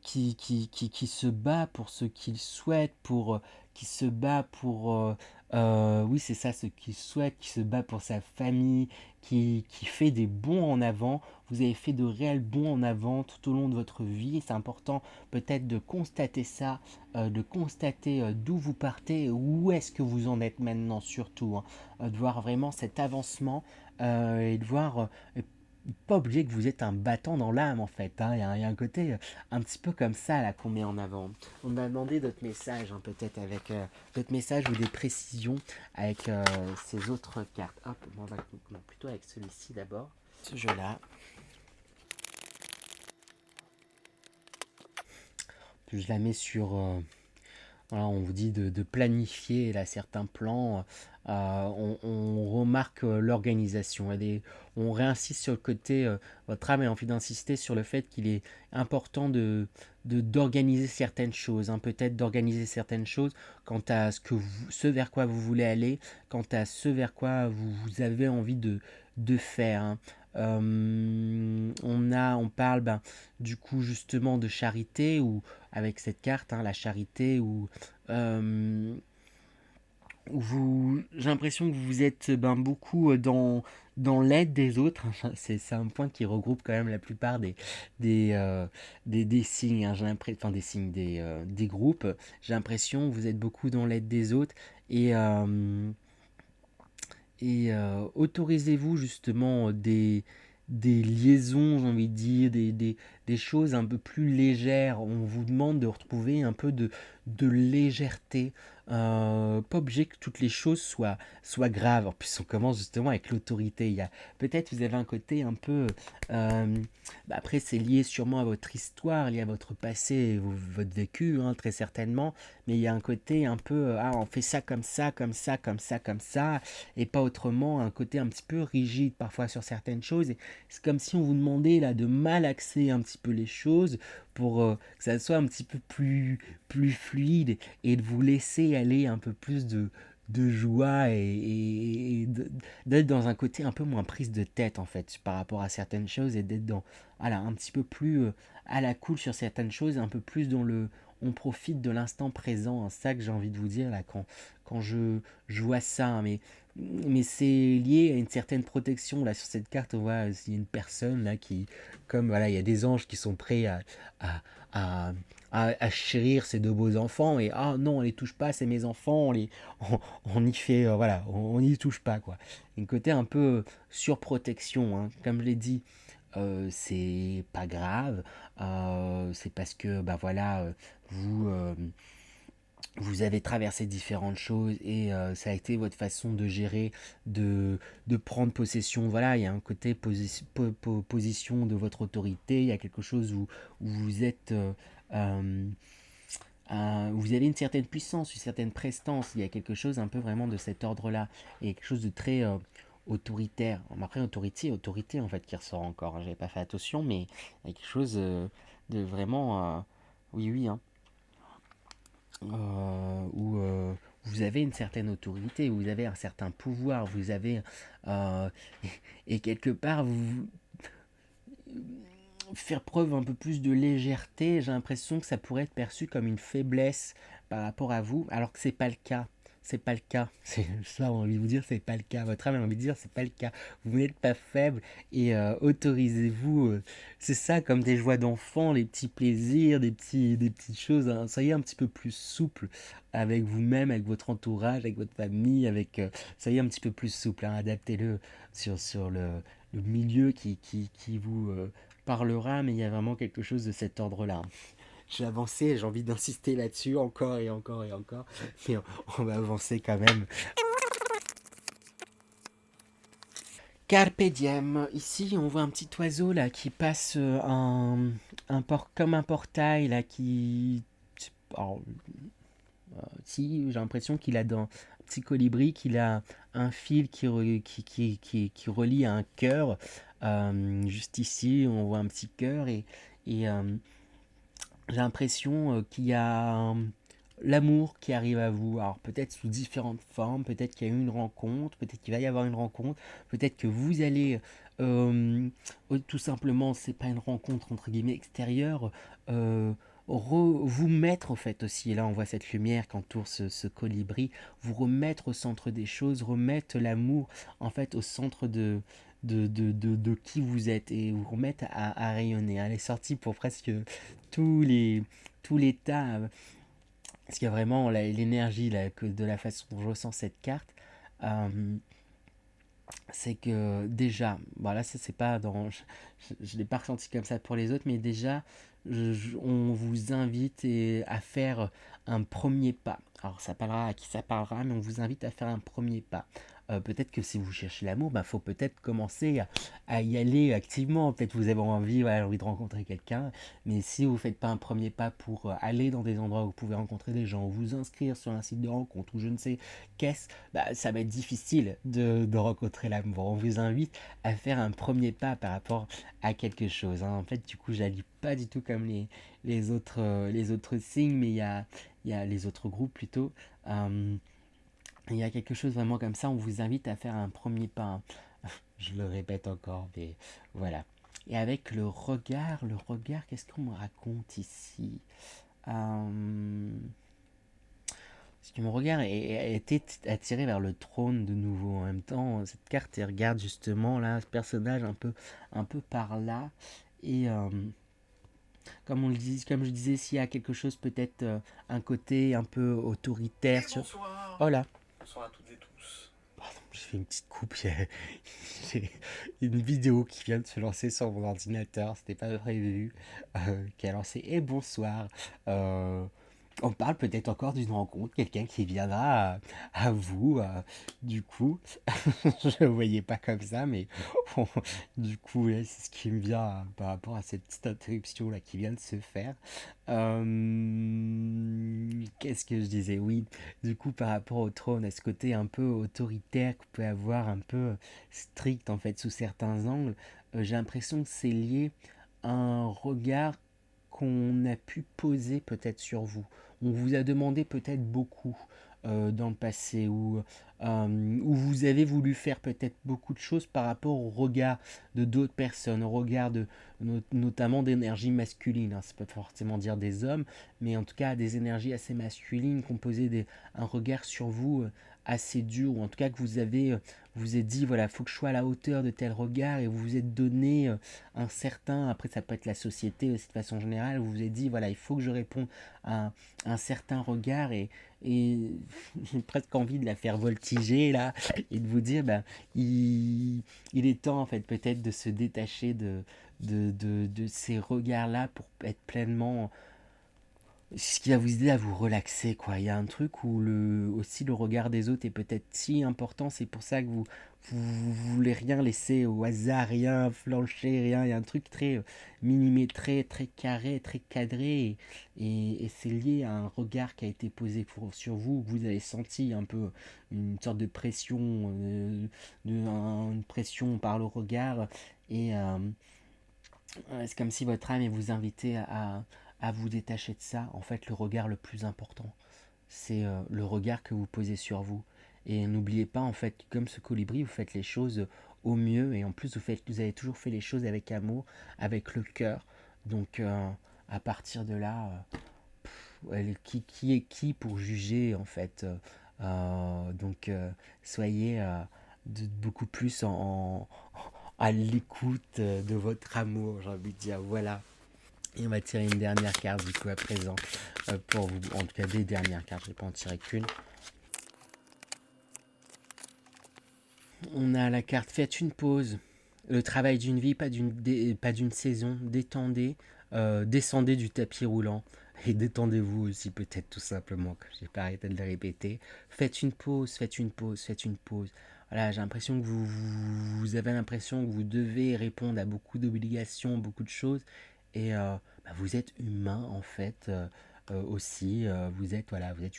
qui se bat pour ce qu'il souhaite, qui se bat pour Oui, c'est ça, ce qui souhaite, qui se bat pour sa famille, qui fait des bons en avant. Vous avez fait de réels bons en avant tout au long de votre vie. C'est important peut-être de constater ça, de constater d'où vous partez, où est-ce que vous en êtes maintenant surtout, hein. De voir vraiment cet avancement et de voir pas obligé que vous êtes un battant dans l'âme en fait, hein. Il y a un côté un petit peu comme ça là qu'on met en avant. On a demandé d'autres messages, hein, peut-être avec d'autres messages ou des précisions avec ces autres cartes. Hop, on va plutôt avec celui-ci d'abord. Ce jeu-là. Puis je la mets sur voilà, on vous dit de planifier là, certains plans. On remarque l'organisation. On réinsiste sur le côté, votre âme a envie d'insister sur le fait qu'il est important d'organiser certaines choses, hein, peut-être d'organiser certaines choses quant à ce vers quoi vous voulez aller, quant à ce vers quoi vous avez envie de faire, hein. On parle du coup justement de charité ou avec cette carte, hein, la charité, euh, j'ai l'impression que vous êtes beaucoup dans l'aide des autres. C'est un point qui regroupe quand même la plupart des, euh, des signes, hein, enfin des signes, des groupes. J'ai l'impression que vous êtes beaucoup dans l'aide des autres et, euh, autorisez-vous justement des liaisons, j'ai envie de dire, des choses un peu plus légères. On vous demande de retrouver un peu de légèreté. Pas obligé que toutes les choses soient graves. En plus, on commence justement avec l'autorité. Peut-être vous avez un côté un peu... euh, après, c'est lié sûrement à votre histoire, lié à votre passé, votre vécu, hein, très certainement. Mais il y a un côté un peu... ah, on fait ça comme ça, comme ça, comme ça, comme ça et pas autrement, un côté un petit peu rigide parfois sur certaines choses. Et c'est comme si on vous demandait là de malaxer un petit peu les choses pour que ça soit un petit peu plus fluide et de vous laisser aller un peu plus de joie d'être dans un côté un peu moins prise de tête en fait par rapport à certaines choses et d'être dans voilà, un petit peu plus à la cool sur certaines choses, un peu plus dans le on profite de l'instant présent, hein. C'est ça que j'ai envie de vous dire là quand je vois ça, hein. Mais c'est lié à une certaine protection. Là, sur cette carte, on voit il y a une personne là qui, comme voilà, il y a des anges qui sont prêts à, à, à chérir ces deux beaux enfants. Et ah non, on les touche pas, c'est mes enfants. On y fait, voilà, on n'y touche pas quoi. Une côté un peu surprotection, hein. Comme je l'ai dit, c'est pas grave. C'est parce que, bah voilà, vous. Vous avez traversé différentes choses et ça a été votre façon de gérer, de prendre possession. Voilà, il y a un côté position de votre autorité, il y a quelque chose où vous êtes... euh, vous avez une certaine puissance, une certaine prestance, il y a quelque chose un peu vraiment de cet ordre-là, et quelque chose de très autoritaire. Après, autorité en fait qui ressort encore, hein. J'avais pas fait attention, mais il y a quelque chose de vraiment... oui, oui, hein, où vous avez une certaine autorité, vous avez un certain pouvoir, vous avez euh, et quelque part vous faire preuve un peu plus de légèreté. J'ai l'impression que ça pourrait être perçu comme une faiblesse par rapport à vous, alors que c'est pas le cas. C'est pas le cas. C'est ça, on a envie de vous dire, c'est pas le cas. Votre âme a envie de dire, c'est pas le cas. Vous n'êtes pas faible et autorisez-vous. C'est ça, comme des joies d'enfant, les petits plaisirs, des petites choses, hein. Soyez un petit peu plus souple avec vous-même, avec votre entourage, avec votre famille, soyez un petit peu plus souple, hein. Adaptez-le sur le milieu qui vous parlera, mais il y a vraiment quelque chose de cet ordre-là. J'ai avancé, j'ai envie d'insister là-dessus encore et encore et encore, mais on va avancer quand même. Carpe diem. Ici, on voit un petit oiseau là qui passe comme un portail là qui. Alors, si j'ai l'impression qu'il a dans un petit colibri, qu'il a un fil qui relie à un cœur. Juste ici, on voit un petit cœur et j'ai l'impression qu'il y a l'amour qui arrive à vous. Alors peut-être sous différentes formes, peut-être qu'il y a eu une rencontre, peut-être qu'il va y avoir une rencontre, peut-être que vous allez tout simplement, c'est pas une rencontre entre guillemets extérieure, euh, vous mettre en fait aussi, et là on voit cette lumière qu'entoure ce colibri, vous remettre au centre des choses, remettre l'amour en fait au centre de qui vous êtes et vous remettre à rayonner. Elle est sortie pour presque tous les, tous les tas, parce qu'il y a vraiment l'énergie là, de la façon dont je ressens cette carte. euh, c'est que déjà, voilà, ça c'est pas dans, je l'ai pas ressenti comme ça pour les autres, mais déjà, on vous invite à faire un premier pas. Alors ça parlera à qui ça parlera, mais on vous invite à faire un premier pas. Peut-être que si vous cherchez l'amour, bah, faut peut-être commencer à y aller activement. Peut-être vous avez envie, voilà, envie de rencontrer quelqu'un, mais si vous ne faites pas un premier pas pour aller dans des endroits où vous pouvez rencontrer des gens, ou vous inscrire sur un site de rencontre, ou je ne sais qu'est-ce, bah, ça va être difficile de rencontrer l'amour. On vous invite à faire un premier pas par rapport à quelque chose, hein. En fait, du coup, je la lis pas du tout comme les autres signes, mais il y a les autres groupes plutôt. Euh, il y a quelque chose vraiment comme ça, on vous invite à faire un premier pas, hein. Je le répète encore, mais voilà. Et avec le regard, qu'est-ce qu'on me raconte ici? Euh, Parce que mon regard a été attiré vers le trône de nouveau. En même temps, cette carte, elle regarde justement là, ce personnage un peu par là. Et comme je disais, s'il y a quelque chose, peut-être un côté un peu autoritaire sur. Bonsoir. Oh là, Bonsoir à toutes et tous. j'ai fait une petite coupe. J'ai une vidéo qui vient de se lancer sur mon ordinateur. C'était pas prévu. Qui a lancé et bonsoir. Euh, On parle peut-être encore d'une rencontre, quelqu'un qui viendra à vous, du coup. Je ne le voyais pas comme ça, mais bon, du coup, ouais, c'est ce qui me vient par rapport à cette petite interruption là qui vient de se faire. Qu'est-ce que je disais? Oui, du coup, par rapport au trône, à ce côté un peu autoritaire qu'on peut avoir, un peu strict en fait sous certains angles, j'ai l'impression que c'est lié à un regard qu'on a pu poser peut-être sur vous. On vous a demandé peut-être beaucoup dans le passé, ou vous avez voulu faire peut-être beaucoup de choses par rapport au regard de d'autres personnes, au regard notamment d'énergie masculine, hein. Ça peut pas forcément dire des hommes, mais en tout cas des énergies assez masculines qui ont posé un regard sur vous assez dur, ou en tout cas que vous êtes dit, voilà, faut que je sois à la hauteur de tel regard, et vous vous êtes donné un certain, après ça peut être la société aussi de façon générale, vous vous êtes dit, voilà, il faut que je réponde à un certain regard, et j'ai presque envie de la faire voltiger là, et de vous dire, ben, il est temps en fait peut-être de se détacher de ces regards-là pour être pleinement ce qui va vous aider à vous relaxer, quoi. Il y a un truc où aussi le regard des autres est peut-être si important, c'est pour ça que vous voulez rien laisser au hasard, rien flancher, rien. Il y a un truc très millimétré, très carré, très cadré, et c'est lié à un regard qui a été posé sur vous. Vous avez senti un peu une sorte de pression, une pression par le regard, et c'est comme si votre âme vous invitait à vous détacher de ça. En fait, le regard le plus important, c'est le regard que vous posez sur vous. Et n'oubliez pas, en fait, comme ce colibri, vous faites les choses au mieux. Et en plus, vous avez toujours fait les choses avec amour, avec le cœur. Donc, à partir de là, qui est qui pour juger, en fait. Donc, soyez beaucoup plus à l'écoute de votre amour, j'ai envie de dire. Voilà. Et on va tirer une dernière carte du coup à présent pour vous, en tout cas des dernières cartes, je ne vais pas en tirer qu'une. On a la carte faites une pause, le travail d'une vie, pas d'une saison, détendez, descendez du tapis roulant et détendez-vous aussi peut-être tout simplement, que j'ai pas arrêté de le répéter. Faites une pause, faites une pause, faites une pause. Voilà, j'ai l'impression que vous avez l'impression que vous devez répondre à beaucoup d'obligations, beaucoup de choses, et bah, vous êtes humain en fait. Aussi, vous êtes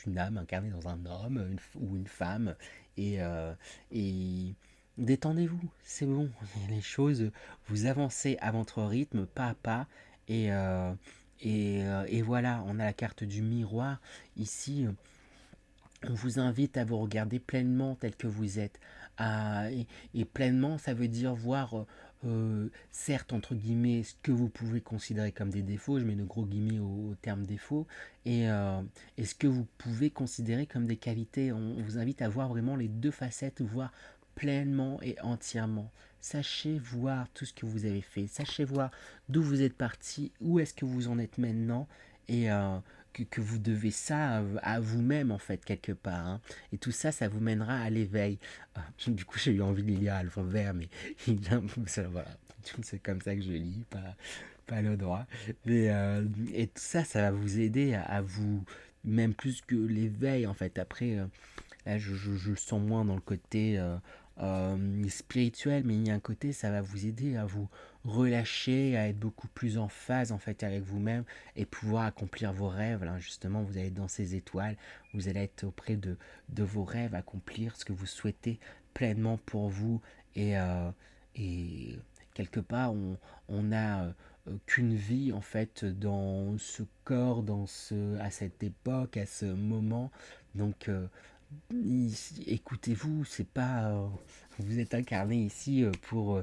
une âme incarnée dans un homme ou une femme, et détendez-vous, c'est bon. Les choses, vous avancez à votre rythme, pas à pas, et, euh, et voilà, on a la carte du miroir ici. On vous invite à vous regarder pleinement tel que vous êtes. Et pleinement, ça veut dire voir certes, entre guillemets, ce que vous pouvez considérer comme des défauts, je mets de gros guillemets au terme défaut, et ce que vous pouvez considérer comme des qualités. On vous invite à voir vraiment les deux facettes, voir pleinement et entièrement. Sachez voir tout ce que vous avez fait, sachez voir d'où vous êtes parti, où est-ce que vous en êtes maintenant, et que vous devez ça à vous-même en fait quelque part, hein. Et tout ça, ça vous mènera à l'éveil. Du coup, j'ai eu envie de lire Alphonse Vert, mais voilà, c'est comme ça que je lis, pas le droit. Et tout ça, ça va vous aider à vous, même plus que l'éveil en fait. Après, là, je le sens moins dans le côté spirituel, mais il y a un côté, ça va vous aider à vous relâcher, à être beaucoup plus en phase en fait avec vous-même et pouvoir accomplir vos rêves. Là, justement, vous allez être dans ces étoiles, vous allez être auprès de vos rêves, accomplir ce que vous souhaitez pleinement pour vous. Et quelque part, on a qu'une vie en fait dans ce corps, à cette époque, à ce moment. Donc, écoutez-vous, c'est pas, vous êtes incarné ici pour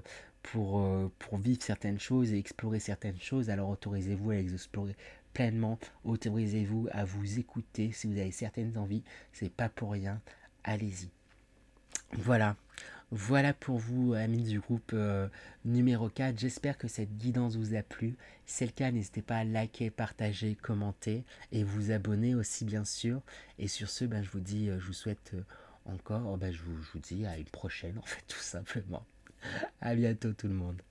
vivre certaines choses et explorer certaines choses. Alors autorisez-vous à les explorer pleinement. Autorisez-vous à vous écouter si vous avez certaines envies. C'est pas pour rien. Allez-y. Voilà. Voilà pour vous, amis du groupe numéro 4. J'espère que cette guidance vous a plu. Si c'est le cas, n'hésitez pas à liker, partager, commenter et vous abonner aussi, bien sûr. Et sur ce, ben, je vous dis, je vous souhaite encore, je vous dis à une prochaine, en fait, tout simplement. À bientôt, tout le monde.